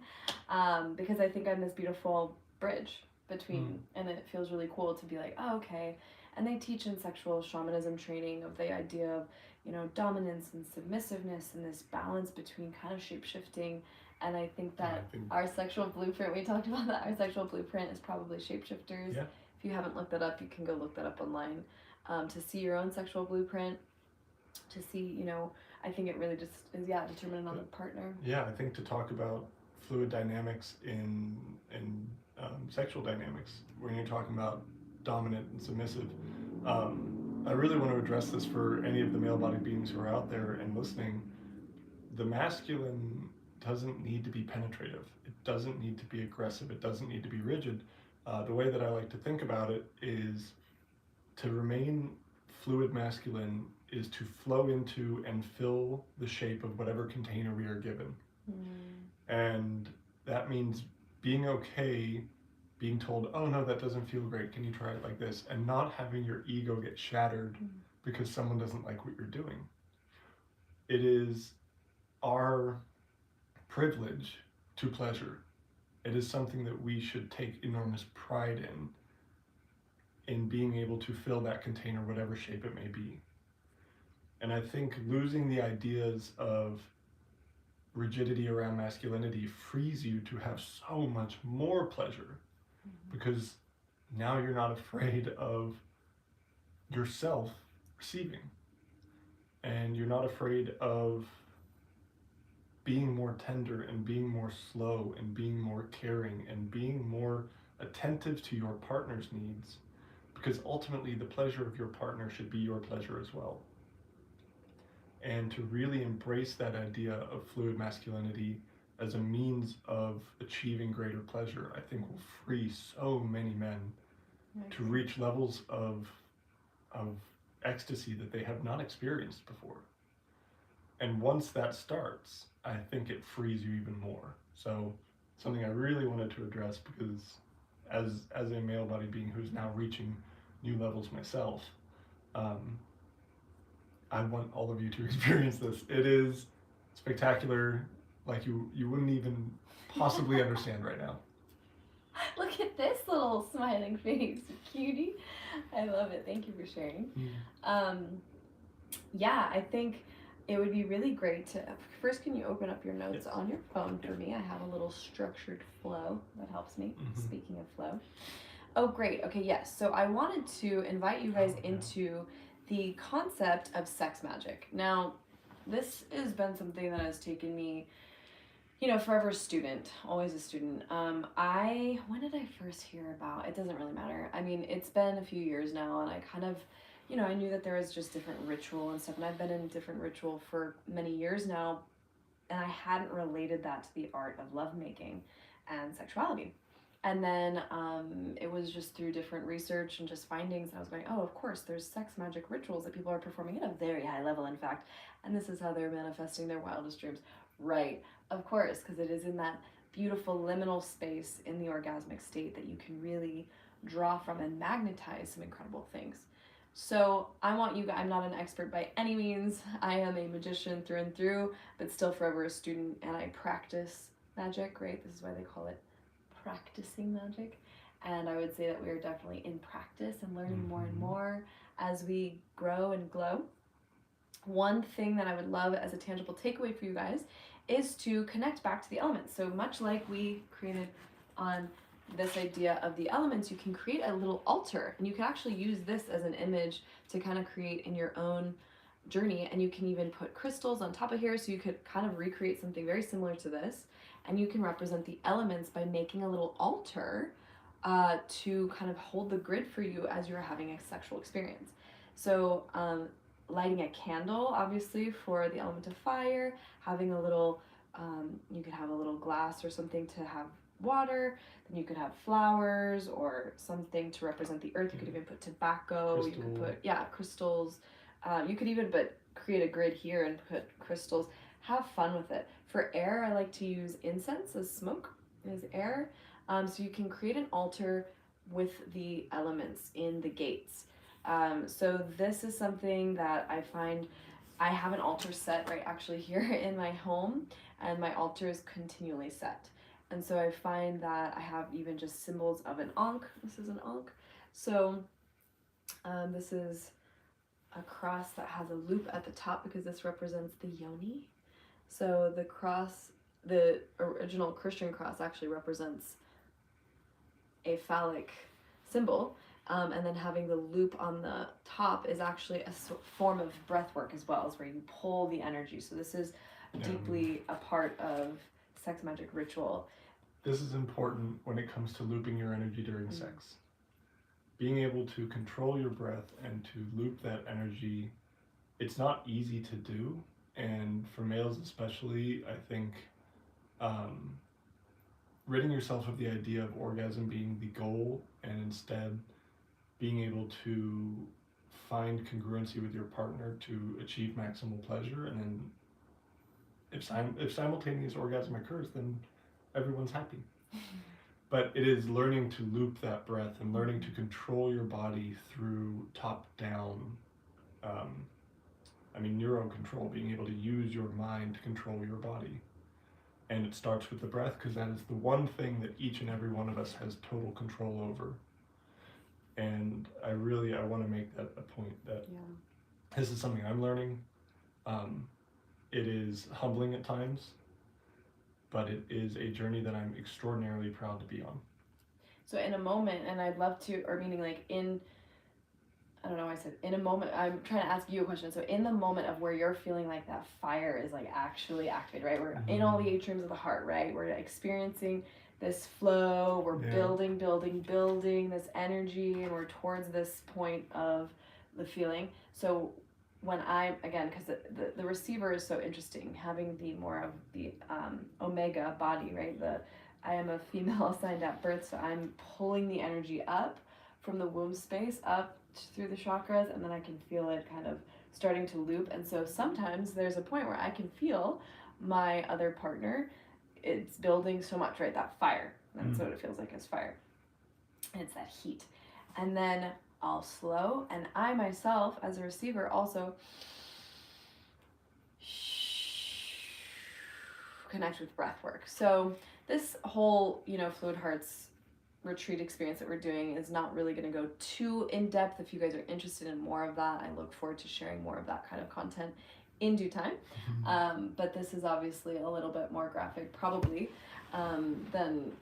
because I think I'm this beautiful bridge between, and it feels really cool to be like, oh, okay. And they teach in sexual shamanism training of the idea of, you know, dominance and submissiveness and this balance between kind of shape-shifting. And I think that our sexual blueprint, we talked about that, our sexual blueprint is probably shapeshifters. Yeah. If you haven't looked that up, you can go look that up online, to see your own sexual blueprint, to see, you know, I think it really just is, determined on the partner. Yeah, I think to talk about fluid dynamics in sexual dynamics, when you're talking about dominant and submissive, I really want to address this for any of the male-bodied beings who are out there and listening. The masculine doesn't need to be penetrative. It doesn't need to be aggressive. It doesn't need to be rigid. The way that I like to think about it is to remain fluid masculine is to flow into and fill the shape of whatever container we are given. And that means being okay, being told, oh no, that doesn't feel great, can you try it like this? And not having your ego get shattered because someone doesn't like what you're doing. It is our privilege to pleasure. It is something that we should take enormous pride in being able to fill that container, whatever shape it may be. And I think losing the ideas of rigidity around masculinity frees you to have so much more pleasure. because now you're not afraid of yourself receiving, and you're not afraid of being more tender and being more slow and being more caring and being more attentive to your partner's needs, because ultimately the pleasure of your partner should be your pleasure as well. And to really embrace that idea of fluid masculinity as a means of achieving greater pleasure, I think will free so many men to reach levels of ecstasy that they have not experienced before. And once that starts, I think it frees you even more. So something I really wanted to address, because as a male body being who's now reaching new levels myself, I want all of you to experience this. It is spectacular, like you wouldn't even possibly understand right now. Look at this little smiling face, cutie. I love it. Thank you for sharing. Yeah, I think it would be really great to, first, can you open up your notes on your phone for me? I have a little structured flow that helps me, speaking of flow. Oh, great. Okay, yes. So I wanted to invite you guys into the concept of sex magic. Now, this has been something that has taken me, forever a student, always a student. When did I first hear about, it doesn't really matter. I mean, it's been a few years now, and I kind of, I knew that there was just different ritual and stuff, and I've been in different ritual for many years now, and I hadn't related that to the art of lovemaking and sexuality. And then it was just through different research and just findings, and I was going, oh, of course, there's sex magic rituals that people are performing at a very high level, in fact, and this is how they're manifesting their wildest dreams. Right, of course, because it is in that beautiful liminal space in the orgasmic state that you can really draw from and magnetize some incredible things. So I want you guys, I'm not an expert by any means. I am a magician through and through, but still forever a student, and I practice magic, right? This is why they call it practicing magic. And I would say that we are definitely in practice and learning more and more as we grow and glow. One thing that I would love as a tangible takeaway for you guys is to connect back to the elements. So much like we created on this idea of the elements, you can create a little altar, and you can actually use this as an image to kind of create in your own journey. And you can even put crystals on top of here, so you could kind of recreate something very similar to this, and you can represent the elements by making a little altar to kind of hold the grid for you as you're having a sexual experience. So lighting a candle, obviously, for the element of fire, having a little, you could have a little glass or something to have water, then you could have flowers or something to represent the earth. You could even put tobacco, you could put, crystals. You could even create a grid here and put crystals. Have fun with it. For air, I like to use incense as smoke, as air. So you can create an altar with the elements in the gates. So this is something that I find, I have an altar set right actually here in my home, and my altar is continually set. And so I find that I have even just symbols of an ankh. This is an ankh. So this is a cross that has a loop at the top because this represents the yoni. So the cross, the original Christian cross, actually represents a phallic symbol. And then having the loop on the top is actually a form of breath work as well, is where you pull the energy. So this is deeply a part of sex magic ritual. This is important when it comes to looping your energy during sex. Being able to control your breath and to loop that energy, it's not easy to do. And for males especially, I think ridding yourself of the idea of orgasm being the goal, and instead being able to find congruency with your partner to achieve maximal pleasure, and then if simultaneous orgasm occurs, then everyone's happy. But it is learning to loop that breath and learning to control your body through top-down, neuro control, being able to use your mind to control your body. And it starts with the breath, because that is the one thing that each and every one of us has total control over. And I want to make that a point that this is something I'm learning. It is humbling at times, but it is a journey that I'm extraordinarily proud to be on. So in a moment, and I'd love to, or meaning like I don't know why I said in a moment, I'm trying to ask you a question. So in the moment of where you're feeling like that fire is like actually activated, right? We're in all the atriums of the heart, right? We're experiencing this flow, we're building this energy, and we're towards this point of the feeling. So when again, because the receiver is so interesting, having the more of the omega body, right? I am a female assigned at birth, so I'm pulling the energy up from the womb space up through the chakras, and then I can feel it kind of starting to loop. And so sometimes there's a point where I can feel my other partner, it's building so much, right? That fire. That's what it feels like, is fire. And it's that heat. And then I'll slow, and I myself as a receiver also connect with breath work. So this whole, Fluid Hearts retreat experience that we're doing is not really going to go too in depth. If you guys are interested in more of that, I look forward to sharing more of that kind of content in due time. But this is obviously a little bit more graphic probably than,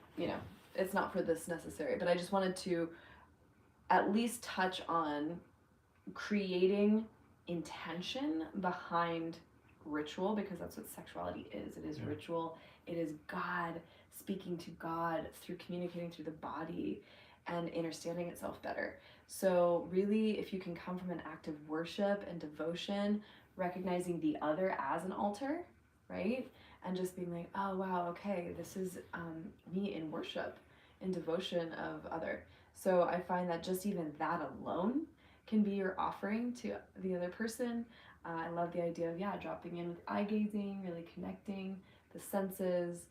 it's not for this necessary, but I just wanted to at least touch on creating intention behind ritual, because that's what sexuality is. It is ritual. It is God speaking to God through communicating through the body and understanding itself better. So really, if you can come from an act of worship and devotion, recognizing the other as an altar, right? And just being like, oh wow, okay, this is me in worship, in devotion of other. So I find that just even that alone can be your offering to the other person. I love the idea of dropping in with eye gazing, really connecting the senses,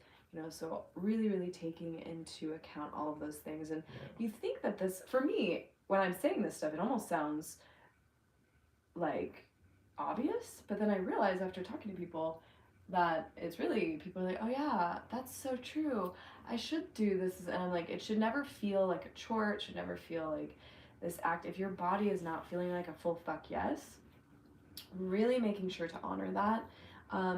so really, really taking into account all of those things. And you think that this, for me, when I'm saying this stuff, it almost sounds like obvious, but then I realize after talking to people that it's really, people are like, oh yeah, that's so true, I should do this. And I'm like, it should never feel like a chore. It should never feel like this act. If your body is not feeling like a full fuck yes, really making sure to honor that.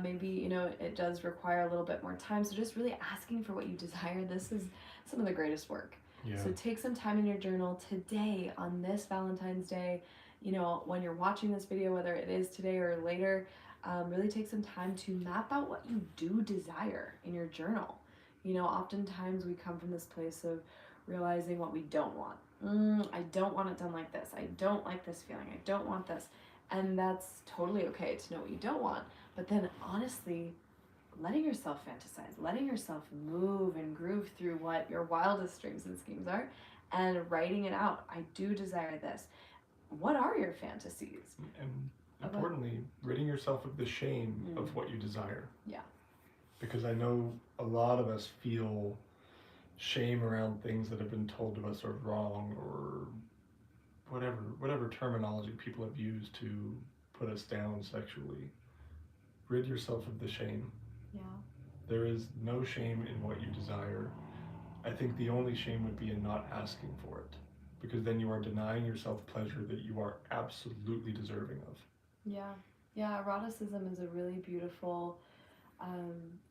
Maybe, it does require a little bit more time. So just really asking for what you desire. This is some of the greatest work. So take some time in your journal today on this Valentine's Day, when you're watching this video, whether it is today or later, really take some time to map out what you do desire in your journal. Oftentimes we come from this place of realizing what we don't want. I don't want it done like this. I don't like this feeling. I don't want this. And that's totally okay to know what you don't want. But then honestly, letting yourself fantasize, letting yourself move and groove through what your wildest dreams and schemes are, and writing it out. I do desire this. What are your fantasies? And importantly, ridding yourself of the shame of what you desire. Yeah. Because I know a lot of us feel shame around things that have been told to us are wrong, or whatever terminology people have used to put us down sexually. Rid yourself of the shame. Yeah. There is no shame in what you desire. I think the only shame would be in not asking for it, because then you are denying yourself pleasure that you are absolutely deserving of. Yeah, eroticism is a really beautiful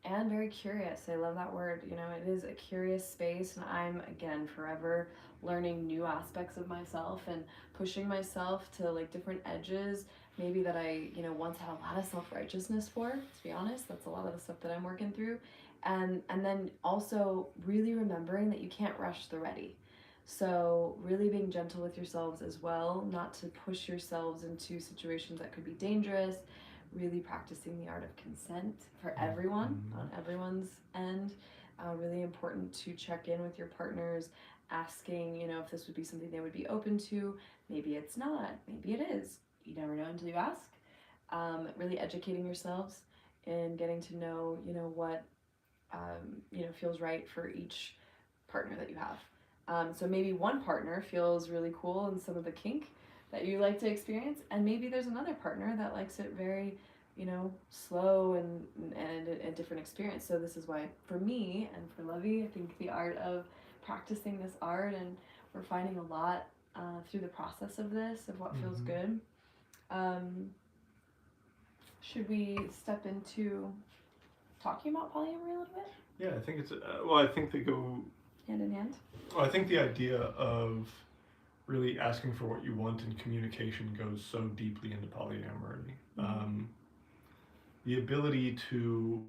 and very curious. I love that word. It is a curious space, and I'm, again, forever learning new aspects of myself and pushing myself to like different edges, maybe that I, once had a lot of self-righteousness for, to be honest. That's a lot of the stuff that I'm working through. And then also really remembering that you can't rush the ready. So really being gentle with yourselves as well, not to push yourselves into situations that could be dangerous. Really practicing the art of consent for everyone, on everyone's end. Really important to check in with your partners, asking, if this would be something they would be open to. Maybe it's not, maybe it is. You never know until you ask. Really educating yourselves and getting to know, what, feels right for each partner that you have. So maybe one partner feels really cool in some of the kink that you like to experience, and maybe there's another partner that likes it very, slow and a different experience. So this is why, for me and for Lovey, I think the art of practicing this art, and we're finding a lot through the process of this, of what feels good. Should we step into talking about polyamory a little bit? Yeah, I think it's, I think they go hand in hand? Well, I think the idea of really asking for what you want in communication goes so deeply into polyamory. The ability to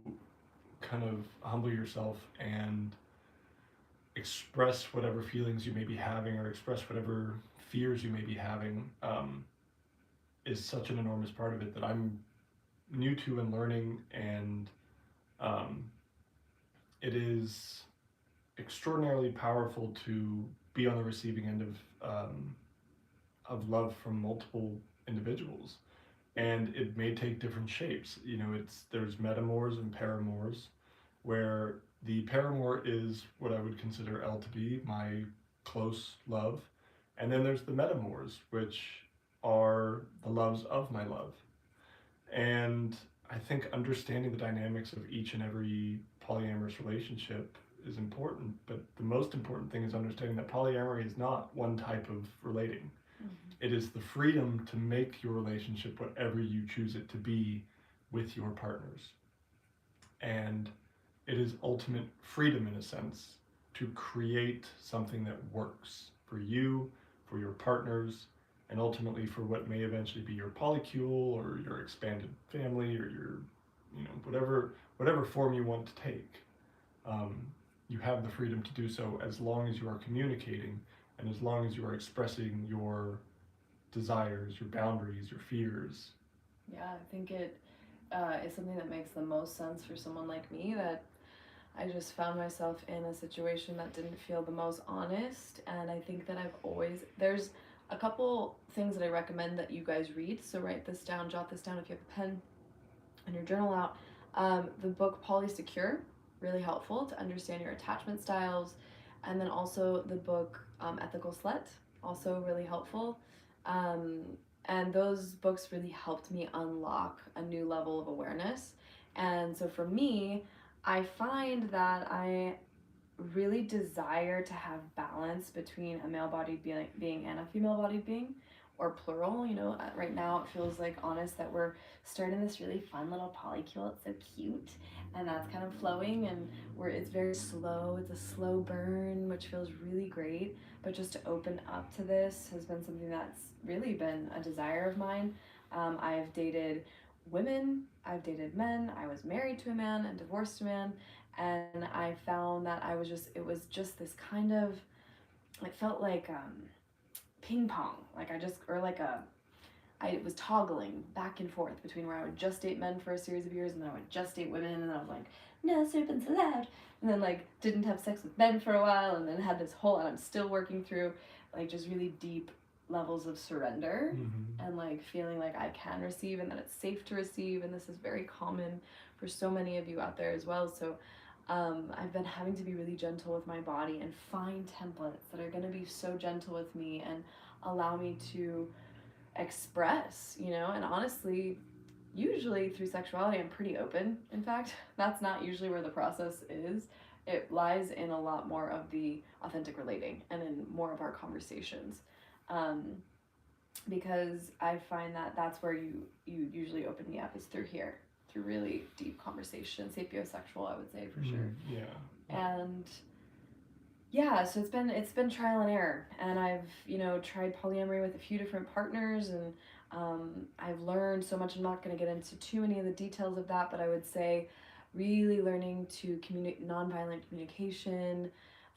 kind of humble yourself and express whatever feelings you may be having or express whatever fears you may be having is such an enormous part of it that I'm new to and learning, and it is extraordinarily powerful to be on the receiving end of love from multiple individuals, and it may take different shapes. You know, there's metamors and paramours, where the paramour is what I would consider L to be, my close love, and then there's the metamors, which are the loves of my love. And I think understanding the dynamics of each and every polyamorous relationship is important, but the most important thing is understanding that polyamory is not one type of relating. It is the freedom to make your relationship whatever you choose it to be with your partners. And it is ultimate freedom, in a sense, to create something that works for you, for your partners, and ultimately for what may eventually be your polycule or your expanded family or your, whatever form you want to take. You have the freedom to do so as long as you are communicating and as long as you are expressing your desires, your boundaries, your fears. Yeah, I think it is something that makes the most sense for someone like me, that I just found myself in a situation that didn't feel the most honest, and I think that there's a couple things that I recommend that you guys read, so write this down, jot this down if you have a pen and your journal out. The book Polysecure, really helpful to understand your attachment styles, and then also the book Ethical Slut, also really helpful. And those books really helped me unlock a new level of awareness. And so for me, I find that I really desire to have balance between a male-bodied being and a female-bodied being, or plural. Right now it feels like honest that we're starting this really fun little polycule. It's so cute, and that's kind of flowing, and it's very slow. It's a slow burn, which feels really great. But just to open up to this has been something that's really been a desire of mine. I've dated women, I've dated men, I was married to a man and divorced a man, and I found that it was just this kind of, it felt like ping pong, I was toggling back and forth between where I would just date men for a series of years, and then I would just date women, and then I was like, no serpents allowed, and then didn't have sex with men for a while, and then had this whole, and I'm still working through just really deep levels of surrender, and feeling like I can receive and that it's safe to receive, and this is very common for so many of you out there as well. So I've been having to be really gentle with my body and find templates that are going to be so gentle with me and allow me to express, and honestly, usually through sexuality I'm pretty open. In fact, that's not usually where the process is. It lies in a lot more of the authentic relating and in more of our conversations, because I find that that's where you usually open me up, is through here, through really deep conversation, sapiosexual, I would say, for sure. And yeah, so it's been trial and error, and I've tried polyamory with a few different partners, and I've learned so much. I'm not going to get into too many of the details of that, but I would say really learning to nonviolent communication,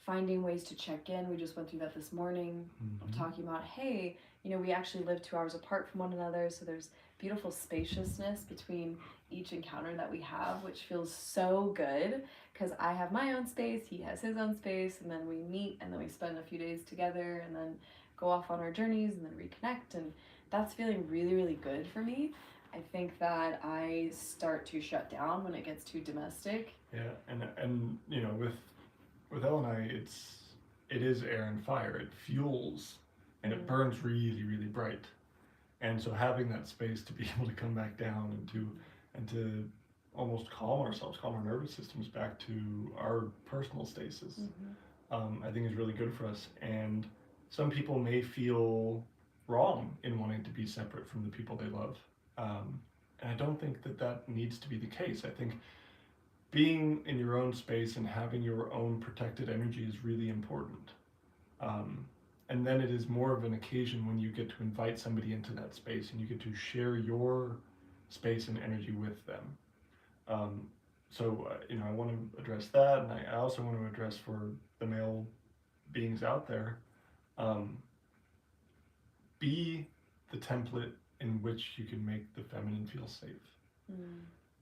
finding ways to check in. We just went through that this morning, talking about, hey, we actually live 2 hours apart from one another, so there's beautiful spaciousness between each encounter that we have, which feels so good, because I have my own space, he has his own space, and then we meet, and then we spend a few days together, and then go off on our journeys, and then reconnect, and that's feeling really, really good for me. I think that I start to shut down when it gets too domestic. Yeah, and with Elle and I, it is air and fire. It fuels, and it burns really, really bright. And so having that space to be able to come back down and to almost calm our nervous systems back to our personal stasis, I think is really good for us. And some people may feel wrong in wanting to be separate from the people they love. And I don't think that needs to be the case. I think being in your own space and having your own protected energy is really important. And then it is more of an occasion when you get to invite somebody into that space and you get to share your space and energy with them. I want to address that, and I also want to address for the male beings out there, be the template in which you can make the feminine feel safe.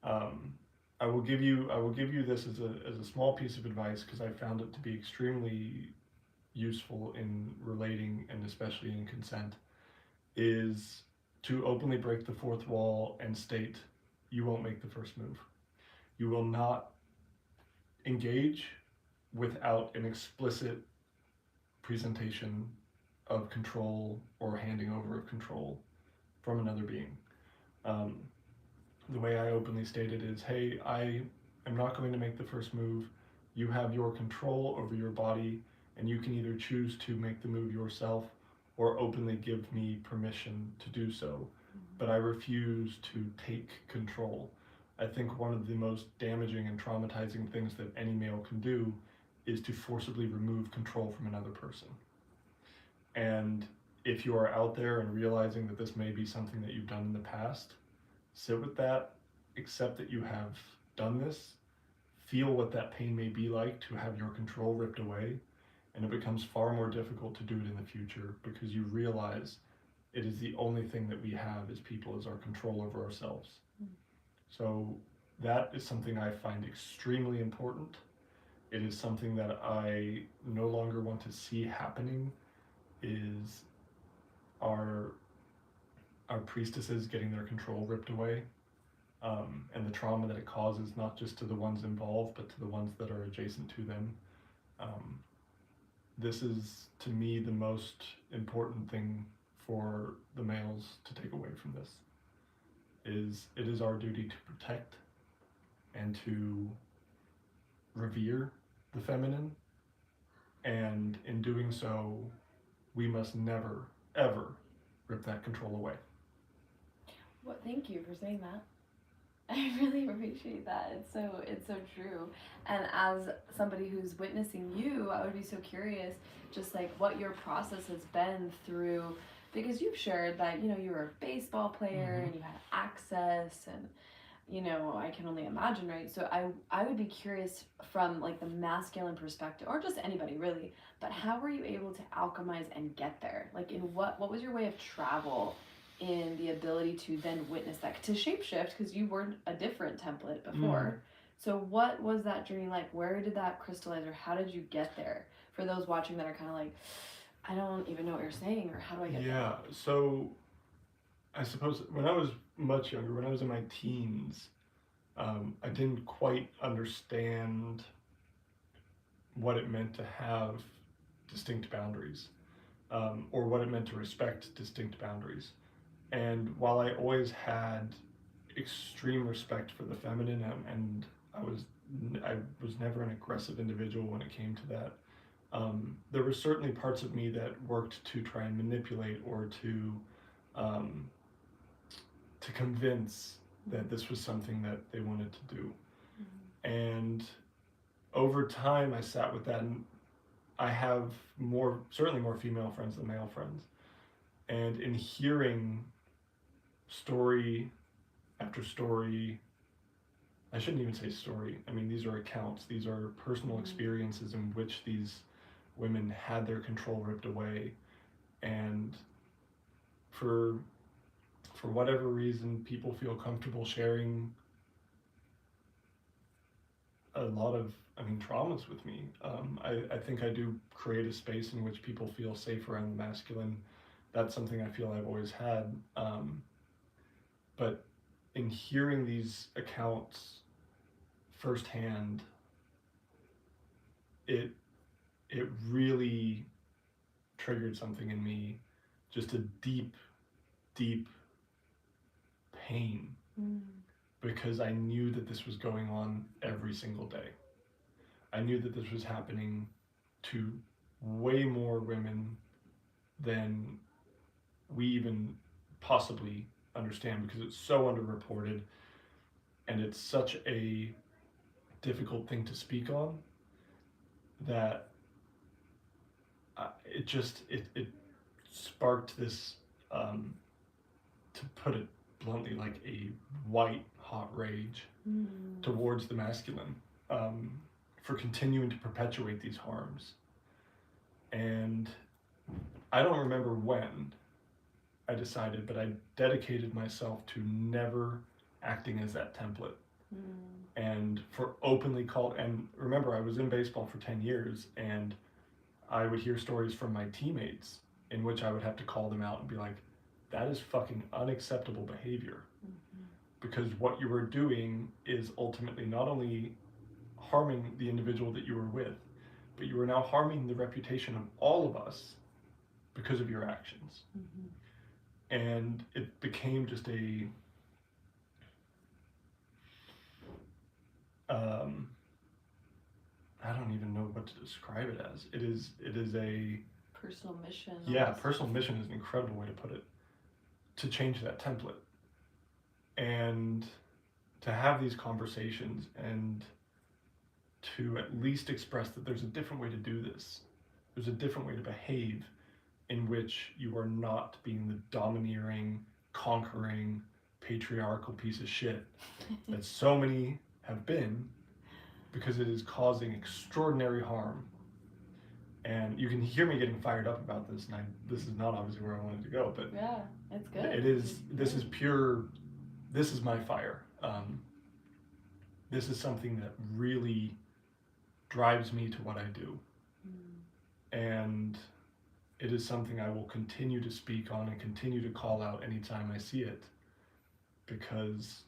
I will give you this as a small piece of advice because I found it to be extremely useful in relating and especially in consent, is to openly break the fourth wall and state you won't make the first move. You will not engage without an explicit presentation of control or handing over of control from another being. The way I openly stated is, hey, I am not going to make the first move. You have your control over your body, and you can either choose to make the move yourself or openly give me permission to do so. But I refuse to take control. I think one of the most damaging and traumatizing things that any male can do is to forcibly remove control from another person. And if you are out there and realizing that this may be something that you've done in the past, sit with that, accept that you have done this, feel what that pain may be like to have your control ripped away, and it becomes far more difficult to do it in the future because you realize it is the only thing that we have as people is our control over ourselves. So that is something I find extremely important. It is something that I no longer want to see happening, is our priestesses getting their control ripped away, and the trauma that it causes, not just to the ones involved, but to the ones that are adjacent to them. This is, to me, the most important thing for the males to take away from this. It is our duty to protect and to revere the feminine, and in doing so, we must never, ever rip that control away. Well, thank you for saying that. I really appreciate that. It's so true. And as somebody who's witnessing you, I would be so curious, just like what your process has been through, because you've shared that, you were a baseball player and you had access, and I can only imagine, right? So I would be curious from like the masculine perspective, or just anybody really, but how were you able to alchemize and get there? Like in what was your way of travel in the ability to then witness that, to shapeshift, because you were a different template before. So what was that journey like? Where did that crystallize, or how did you get there? For those watching that are kind of like, I don't even know what you're saying, or how do I get there? Yeah, so I suppose when I was much younger, when I was in my teens, I didn't quite understand what it meant to have distinct boundaries, or what it meant to respect distinct boundaries. And while I always had extreme respect for the feminine, and I was never an aggressive individual when it came to that, there were certainly parts of me that worked to try and manipulate or to convince that this was something that they wanted to do. And over time, I sat with that, and I have certainly more female friends than male friends. And in hearing story after story, I shouldn't even say story, I mean, these are accounts, these are personal experiences in which these women had their control ripped away, and for whatever reason, people feel comfortable sharing a lot of, traumas with me. I think I do create a space in which people feel safe around the masculine. That's something I feel I've always had. But in hearing these accounts firsthand, it really triggered something in me, just a deep, deep pain, because I knew that this was going on every single day. I knew that this was happening to way more women than we even possibly understand, because it's so underreported, and it's such a difficult thing to speak on, that it sparked this, to put it bluntly, like a white hot rage towards the masculine, for continuing to perpetuate these harms. And I don't remember when I decided, but I dedicated myself to never acting as that template. And for openly and remember, I was in baseball for 10 years, and I would hear stories from my teammates in which I would have to call them out and be like, that is fucking unacceptable behavior. Because what you were doing is ultimately not only harming the individual that you were with, but you are now harming the reputation of all of us because of your actions. And it became just a I don't even know what to describe it as. It is a personal mission. Yeah, personal mission is an incredible way to put it. To change that template. And to have these conversations and to at least express that there's a different way to do this. There's a different way to behave in which you are not being the domineering, conquering, patriarchal piece of shit that so many have been, because it is causing extraordinary harm. And you can hear me getting fired up about this, and this is not obviously where I wanted to go, but yeah, it's good. It is. This is pure. This is my fire. This is something that really drives me to what I do, and it is something I will continue to speak on and continue to call out anytime I see it, because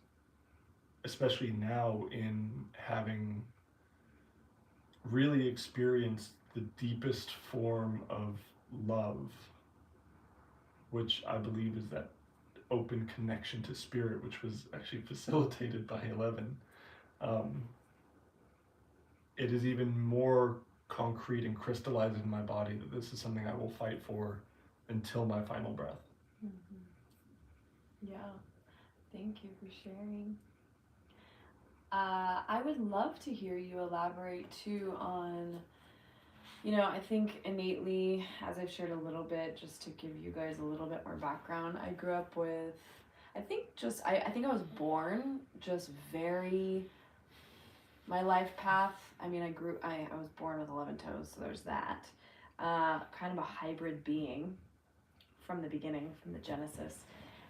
especially now, in having really experienced the deepest form of love, which I believe is that open connection to spirit, which was actually facilitated by 11. It is even more concrete and crystallized in my body that this is something I will fight for until my final breath. Yeah, thank you for sharing. I would love to hear you elaborate too on, I think innately, as I've shared a little bit, just to give you guys a little bit more background, I grew up with, I think I was born just very, my life path, I was born with 11 toes, so there's that. Kind of a hybrid being from the beginning, from the genesis.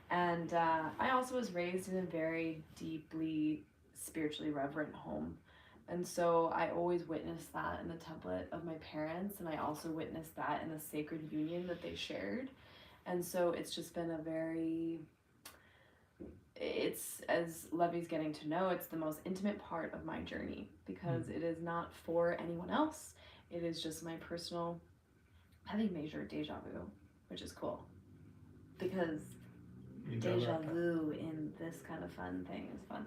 And I also was raised in a very deeply spiritually reverent home. And so I always witnessed that in the template of my parents, and I also witnessed that in the sacred union that they shared. And so it's just been it's, as Lovey's getting to know, it's the most intimate part of my journey, because it is not for anyone else. It is just my personal, having major deja vu, which is cool, because deja vu in this kind of fun thing is fun.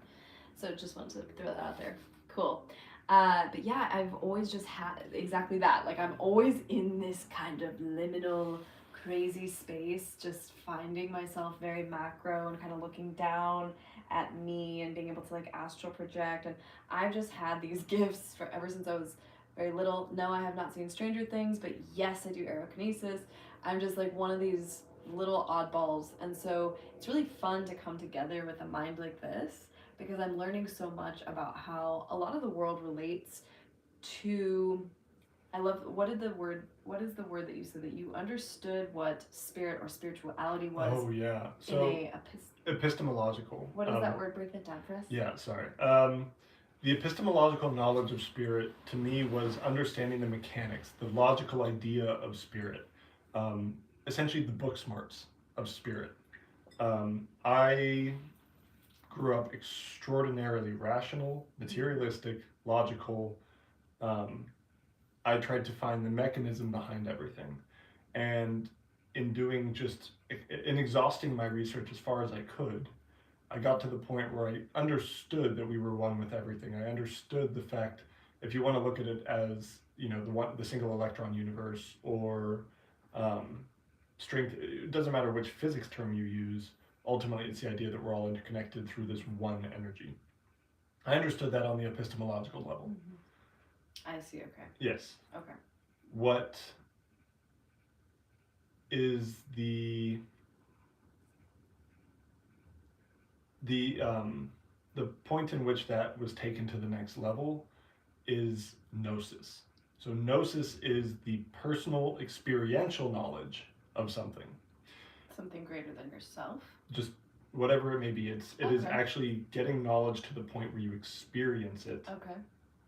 So just wanted to throw that out there. Cool. But yeah, I've always just had exactly that. Like, I'm always in this kind of liminal, crazy space, just finding myself very macro and kind of looking down at me and being able to like astral project. And I've just had these gifts ever since I was very little. No, I have not seen Stranger Things, but yes, I do aerokinesis. I'm just like one of these little oddballs. And so it's really fun to come together with a mind like this, because I'm learning so much about how a lot of the world relates to, what is the word that you said, that you understood what spirit or spirituality was? Oh yeah. So epistemological. What is that word? Break that down for us. Yeah, sorry. The epistemological knowledge of spirit to me was understanding the mechanics, the logical idea of spirit, essentially the book smarts of spirit. I grew up extraordinarily rational, materialistic, logical. I tried to find the mechanism behind everything. And in exhausting my research as far as I could, I got to the point where I understood that we were one with everything. I understood the fact, if you want to look at it as, the single electron universe, or strength, it doesn't matter which physics term you use, ultimately it's the idea that we're all interconnected through this one energy. I understood that on the epistemological level. I see, okay. Yes. Okay. What is the point in which that was taken to the next level is gnosis. So gnosis is the personal experiential knowledge of something. Something greater than yourself? Just whatever it may be. It is actually getting knowledge to the point where you experience it. Okay.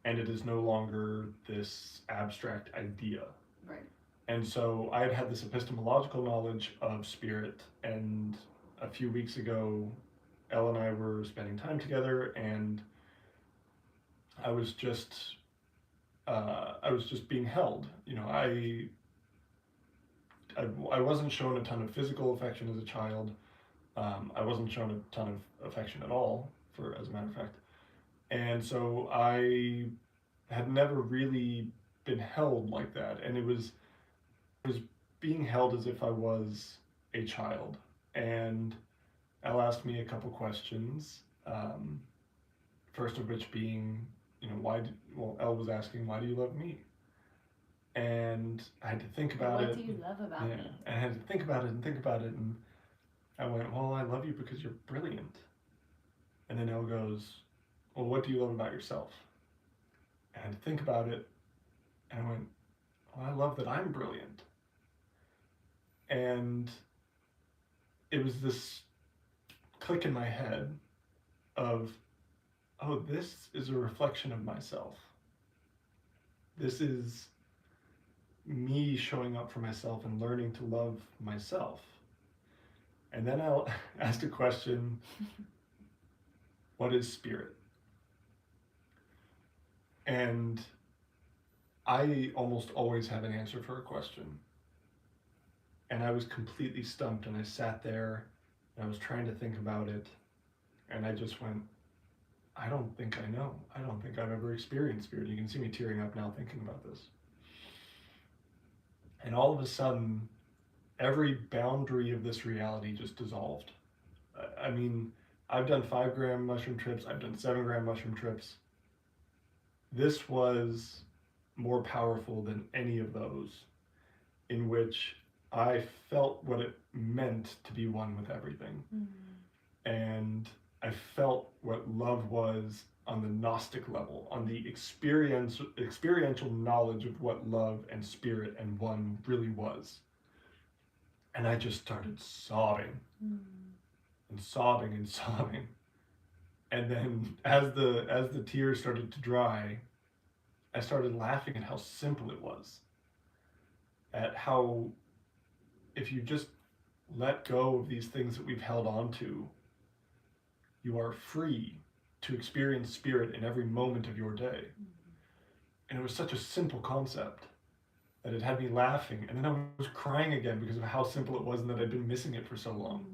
And it is no longer this abstract idea. Right. And so I had this epistemological knowledge of spirit, and a few weeks ago, Elle and I were spending time together, and I was just being held. You know, I wasn't shown a ton of physical affection as a child. I wasn't shown a ton of affection at all, as a matter of fact. And so I had never really been held like that, and it was being held as if I was a child. And Elle asked me a couple questions. First of which being, you know, Elle was asking, why do you love me? And I had to think about it. What do you love about me? And I had to think about it, and I went, well, I love you because you're brilliant. And then Elle goes, well, what do you love about yourself? And I had to think about it, and I went, well, I love that I'm brilliant. And it was this click in my head of, oh, this is a reflection of myself. This is me showing up for myself and learning to love myself. And then I asked a question, what is spirit? And I almost always have an answer for a question. And I was completely stumped, and I sat there and I was trying to think about it, and I just went, I don't think I know. I don't think I've ever experienced spirit. You can see me tearing up now thinking about this. And all of a sudden, every boundary of this reality just dissolved. I mean, I've done 5-gram mushroom trips. I've done 7-gram mushroom trips. This was more powerful than any of those, in which I felt what it meant to be one with everything. And I felt what love was on the Gnostic level, on the experiential knowledge of what love and spirit and one really was. And I just started sobbing and sobbing and sobbing. And then as the tears started to dry, I started laughing at how simple it was. At how, if you just let go of these things that we've held on to, you are free to experience spirit in every moment of your day. And it was such a simple concept that it had me laughing, and then I was crying again because of how simple it was and that I'd been missing it for so long.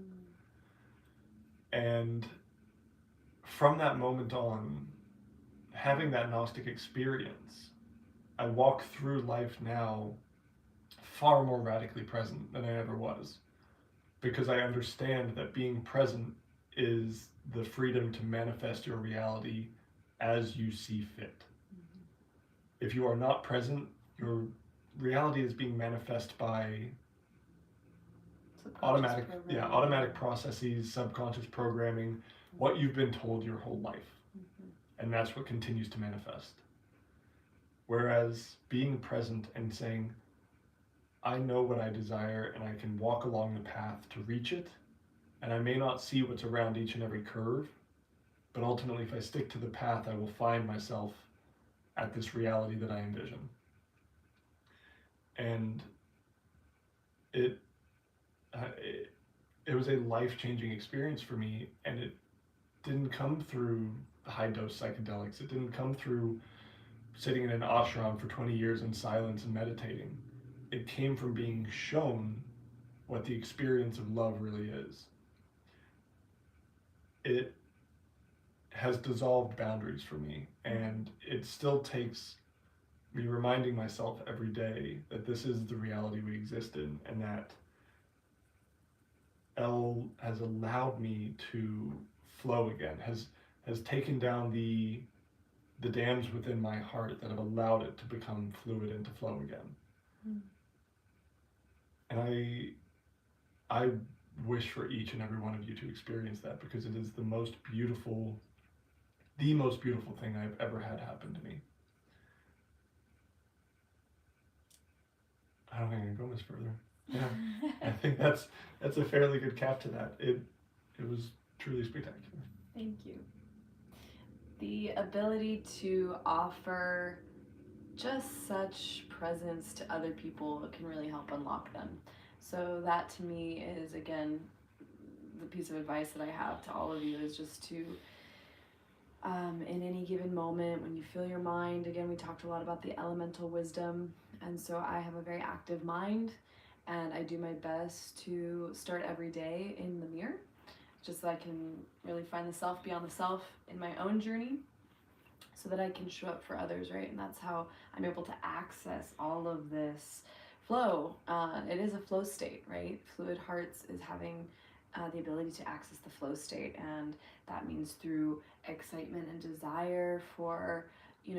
And from that moment on, having that Gnostic experience, I walk through life now far more radically present than I ever was, because I understand that being present is the freedom to manifest your reality as you see fit. If you are not present, your reality is being manifest by automatic processes, subconscious programming, what you've been told your whole life. And that's what continues to manifest. Whereas being present and saying, I know what I desire and I can walk along the path to reach it, and I may not see what's around each and every curve, but ultimately if I stick to the path, I will find myself at this reality that I envision. And it was a life-changing experience for me, and it didn't come through high-dose psychedelics. It didn't come through sitting in an ashram for 20 years in silence and meditating. It came from being shown what the experience of love really is. It has dissolved boundaries for me, and it still takes me reminding myself every day that this is the reality we exist in, and that Elle has allowed me to flow again, has has taken down the dams within my heart that have allowed it to become fluid and to flow again. Mm. And I wish for each and every one of you to experience that, because it is the most beautiful thing I've ever had happen to me. I don't think I can go much further. Yeah, I think that's a fairly good cap to that. It was truly spectacular. Thank you. The ability to offer just such presence to other people can really help unlock them. So that to me is, again, the piece of advice that I have to all of you is just to, in any given moment, when you feel your mind, again, we talked a lot about the elemental wisdom, and so I have a very active mind, and I do my best to start every day in the mirror, just so I can really find the self beyond the self in my own journey, so that I can show up for others, right? And that's how I'm able to access all of this flow. It is a flow state, right? Fluid Hearts is having the ability to access the flow state, and that means through excitement and desire for,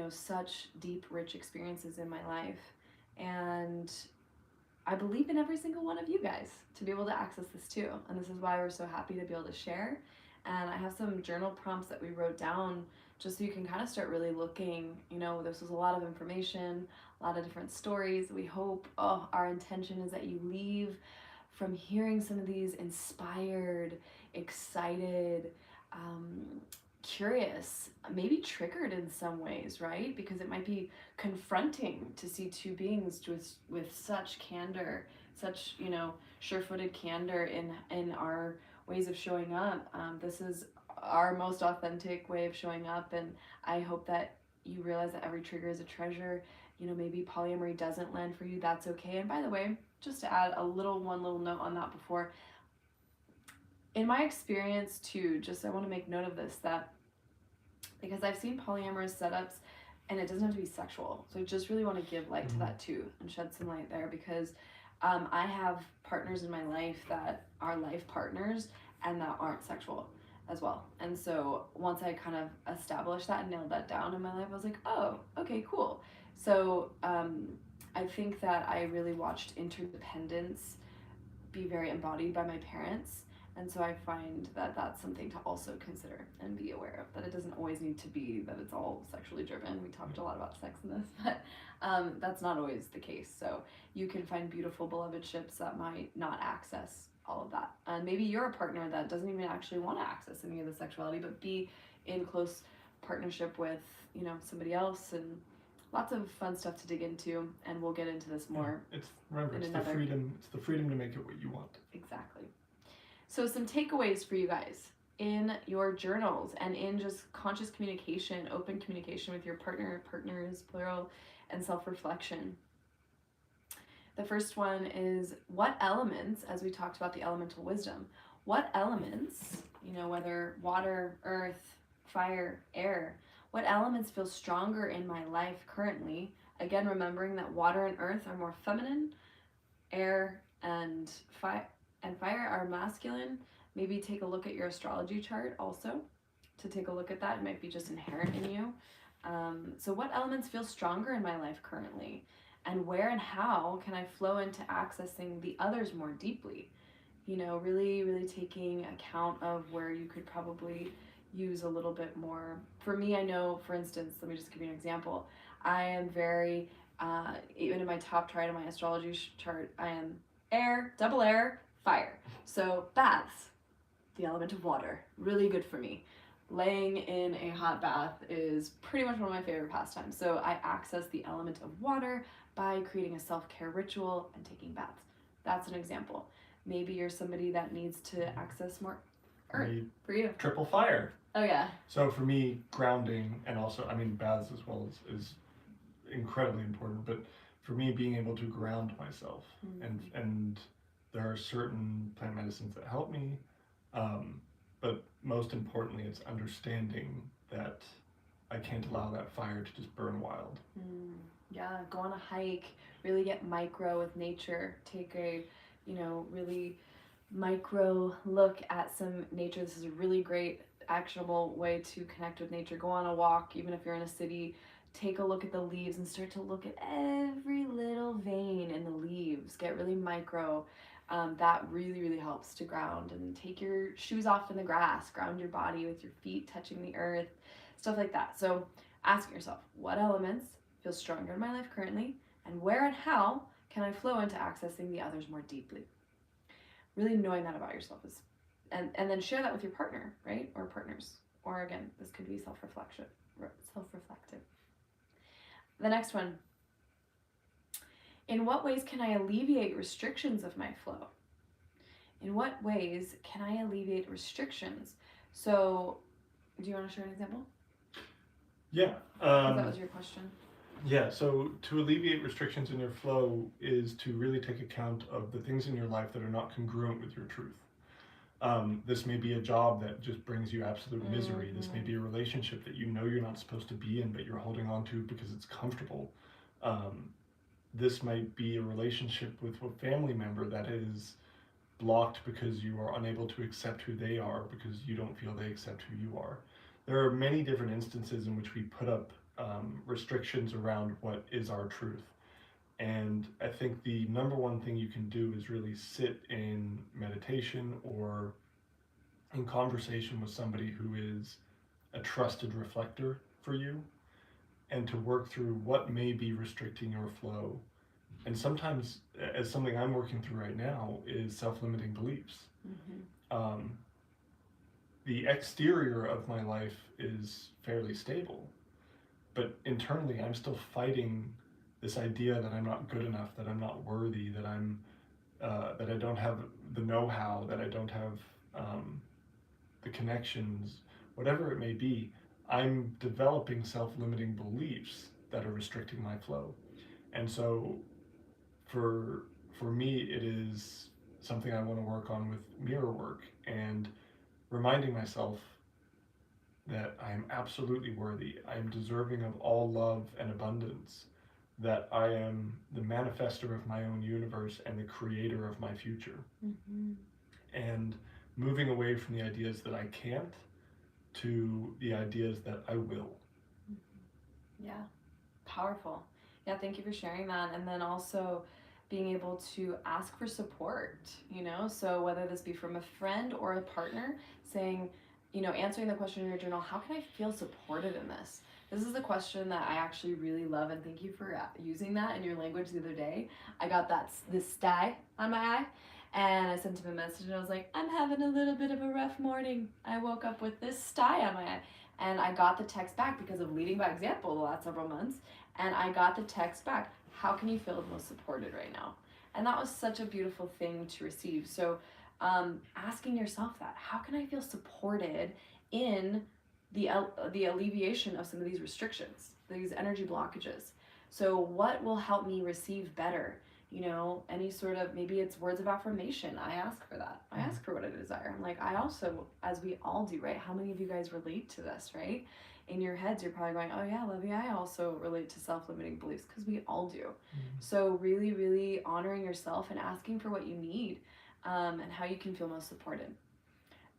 such deep, rich experiences in my life. And I believe in every single one of you guys to be able to access this too. And this is why we're so happy to be able to share. And I have some journal prompts that we wrote down just so you can kind of start really looking. This was a lot of information, a lot of different stories. We hope, our intention is that you leave from hearing some of these inspired, excited, curious, maybe triggered in some ways, right? Because it might be confronting to see two beings with such candor, such, sure-footed candor in our ways of showing up. This is our most authentic way of showing up, and I hope that you realize that every trigger is a treasure. Maybe polyamory doesn't land for you, that's okay. And by the way, just to add one little note on that before, in my experience too, I want to make note of this, that because I've seen polyamorous setups and it doesn't have to be sexual, so I just really want to give light to that too and shed some light there, because I have partners in my life that are life partners and that aren't sexual as well. And so once I kind of established that and nailed that down in my life, I was like, oh, okay, cool. So I think that I really watched interdependence be very embodied by my parents. And so I find that that's something to also consider and be aware of, that it doesn't always need to be that it's all sexually driven. We talked a lot about sex in this, but that's not always the case. So you can find beautiful beloved ships that might not access all of that. And maybe you're a partner that doesn't even actually want to access any of the sexuality, but be in close partnership with, somebody else, and lots of fun stuff to dig into, and we'll get into this more. It's the freedom to make it what you want. Exactly. So some takeaways for you guys in your journals and in just conscious communication, open communication with your partners, plural, and self-reflection. The first one is, what elements, as we talked about the elemental wisdom, what elements, whether water, earth, fire, air, what elements feel stronger in my life currently? Again, remembering that water and earth are more feminine, air and fire are masculine. Maybe take a look at your astrology chart also to take a look at that. It might be just inherent in you. So what elements feel stronger in my life currently? And where and how can I flow into accessing the others more deeply? Really, really taking account of where you could probably use a little bit more. For me, I know, for instance, let me just give you an example. I am very, even in my top chart of my astrology chart, I am air, double air, fire. So baths, the element of water, really good for me. Laying in a hot bath is pretty much one of my favorite pastimes. So I access the element of water by creating a self-care ritual and taking baths. That's an example. Maybe you're somebody that needs to access more earth. For you, triple fire. Oh yeah. So for me, grounding, and also, baths as well is incredibly important. But for me, being able to ground myself, and there are certain plant medicines that help me, but most importantly, it's understanding that I can't allow that fire to just burn wild. Yeah, go on a hike, really get micro with nature, take a, really micro look at some nature. This is a really great actionable way to connect with nature. Go on a walk, even if you're in a city. Take a look at the leaves and start to look at every little vein in the leaves. Get really micro. That really, really helps to ground. And take your shoes off in the grass. Ground your body with your feet touching the earth. Stuff like that. So asking yourself, what elements feel stronger in my life currently? And where and how can I flow into accessing the others more deeply? Really knowing that about yourself is, and then share that with your partner, right? Or partners. Or again, this could be self-reflective. The next one. In what ways can I alleviate restrictions of my flow? In what ways can I alleviate restrictions? So, do you want to share an example? Yeah. That was your question. Yeah, so to alleviate restrictions in your flow is to really take account of the things in your life that are not congruent with your truth. This may be a job that just brings you absolute misery. This may be a relationship that you know you're not supposed to be in, but you're holding on to because it's comfortable. This might be a relationship with a family member that is blocked because you are unable to accept who they are because you don't feel they accept who you are. There are many different instances in which we put up restrictions around what is our truth. And I think the number one thing you can do is really sit in meditation or in conversation with somebody who is a trusted reflector for you, and to work through what may be restricting your flow. And sometimes, as something I'm working through right now, is self-limiting beliefs. The exterior of my life is fairly stable, but internally I'm still fighting this idea that I'm not good enough, that I'm not worthy, that that I don't have the know-how, that I don't have the connections, whatever it may be. I'm developing self-limiting beliefs that are restricting my flow. And so for me, it is something I want to work on with mirror work and reminding myself that I am absolutely worthy. I am deserving of all love and abundance, that I am the manifester of my own universe and the creator of my future. And moving away from the ideas that I can't to the ideas that I will. Yeah, powerful. Yeah, thank you for sharing that. And then also being able to ask for support, so whether this be from a friend or a partner, saying, answering the question in your journal, how can I feel supported in this? This is a question that I actually really love, and thank you for using that in your language the other day. I got this sty on my eye, and I sent him a message, and I was like, I'm having a little bit of a rough morning. I woke up with this sty on my eye. And I got the text back because of leading by example the last several months. And I got the text back, how can you feel the most supported right now? And that was such a beautiful thing to receive. So asking yourself that, how can I feel supported in the alleviation of some of these restrictions, these energy blockages? So what will help me receive better? Any sort of, maybe it's words of affirmation. I ask for that. I ask for what I desire. I'm like, I also, as we all do, right? How many of you guys relate to this, right? In your heads, you're probably going, oh yeah, Lovey, I also relate to self-limiting beliefs, because we all do. So really, really honoring yourself and asking for what you need, and how you can feel most supported.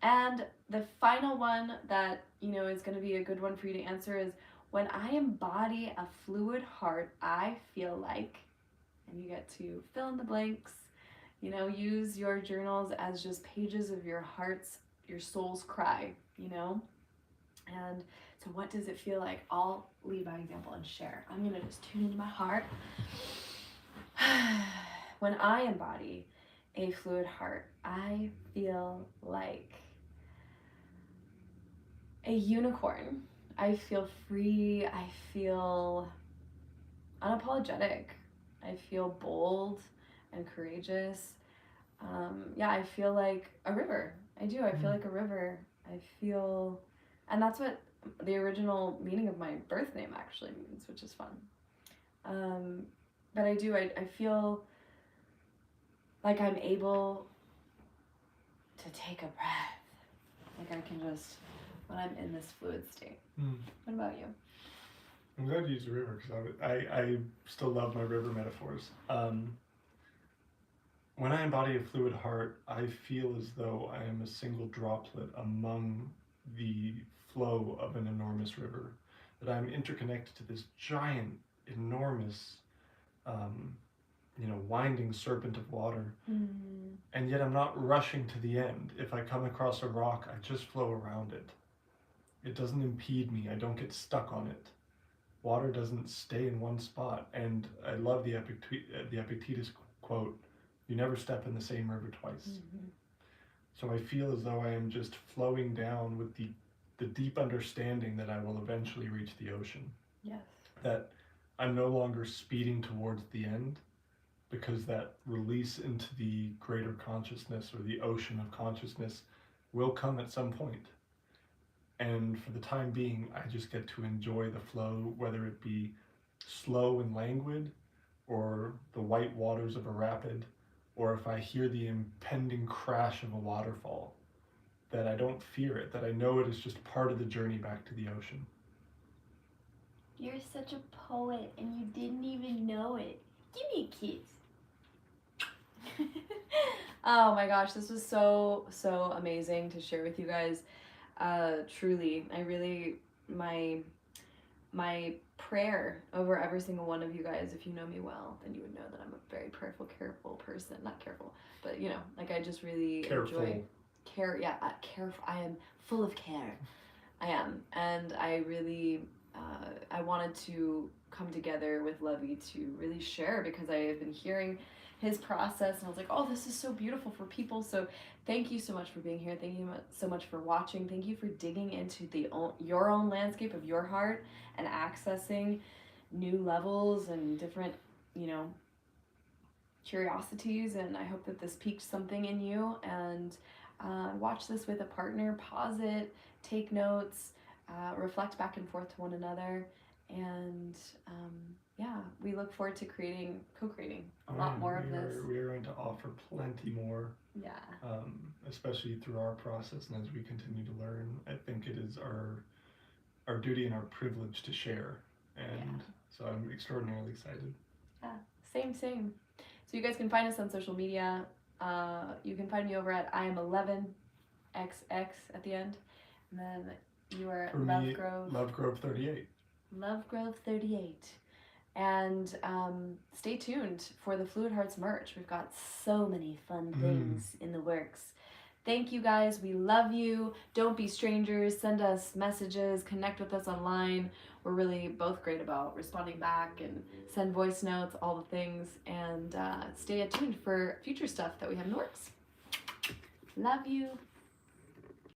And the final one that, is going to be a good one for you to answer is, when I embody a fluid heart, I feel like, and you get to fill in the blanks, use your journals as just pages of your heart's, your soul's cry, And so what does it feel like? I'll lead by example and share. I'm going to just tune into my heart. When I embody a fluid heart, I feel like a unicorn. I feel free. I feel unapologetic. I feel bold and courageous. I feel like a river. I do. I feel like a river. I feel, and that's what the original meaning of my birth name actually means, which is fun. But I do. I feel like I'm able to take a breath. Like I can just, when I'm in this fluid state. What about you? I'm glad you used the river, because I still love my river metaphors. When I embody a fluid heart, I feel as though I am a single droplet among the flow of an enormous river, that I'm interconnected to this giant, enormous, winding serpent of water. And yet I'm not rushing to the end. If I come across a rock, I just flow around it. It doesn't impede me. I don't get stuck on it. Water doesn't stay in one spot. And I love the Epictetus quote, "You never step in the same river twice." So I feel as though I am just flowing down with the deep understanding that I will eventually reach the ocean. Yes. That I'm no longer speeding towards the end, because that release into the greater consciousness or the ocean of consciousness will come at some point. And for the time being, I just get to enjoy the flow, whether it be slow and languid, or the white waters of a rapid, or if I hear the impending crash of a waterfall, that I don't fear it, that I know it is just part of the journey back to the ocean. You're such a poet and you didn't even know it. Give me a kiss. Oh my gosh, this was so amazing to share with you guys. Truly, I really, my prayer over every single one of you guys, if you know me well, then you would know that I'm a very careful person. Not careful, but like I just really enjoy care. Yeah, careful. I am full of care. I am, and I really, I wanted to come together with Lovey to really share, because I have been hearing his process and I was like, oh, this is so beautiful for people. So thank you so much for being here. Thank you so much for watching. Thank you for digging into your own landscape of your heart and accessing new levels and different, curiosities. And I hope that this piqued something in you. And watch this with a partner, pause it, take notes, reflect back and forth to one another. And we look forward to co-creating a lot more of this. We are going to offer plenty more. Yeah. Especially through our process, and as we continue to learn, I think it is our duty and our privilege to share. And so I'm extraordinarily excited. Yeah, same. So you guys can find us on social media. You can find me over at IAM11XX at the end, and then you are at Lovegrove 38. Lovegrove 38. And stay tuned for the Fluid Hearts merch. We've got so many fun things in the works. Thank you guys. We love you. Don't be strangers. Send us messages. Connect with us online. We're really both great about responding back and send voice notes, all the things. And stay attuned for future stuff that we have in the works. Love you.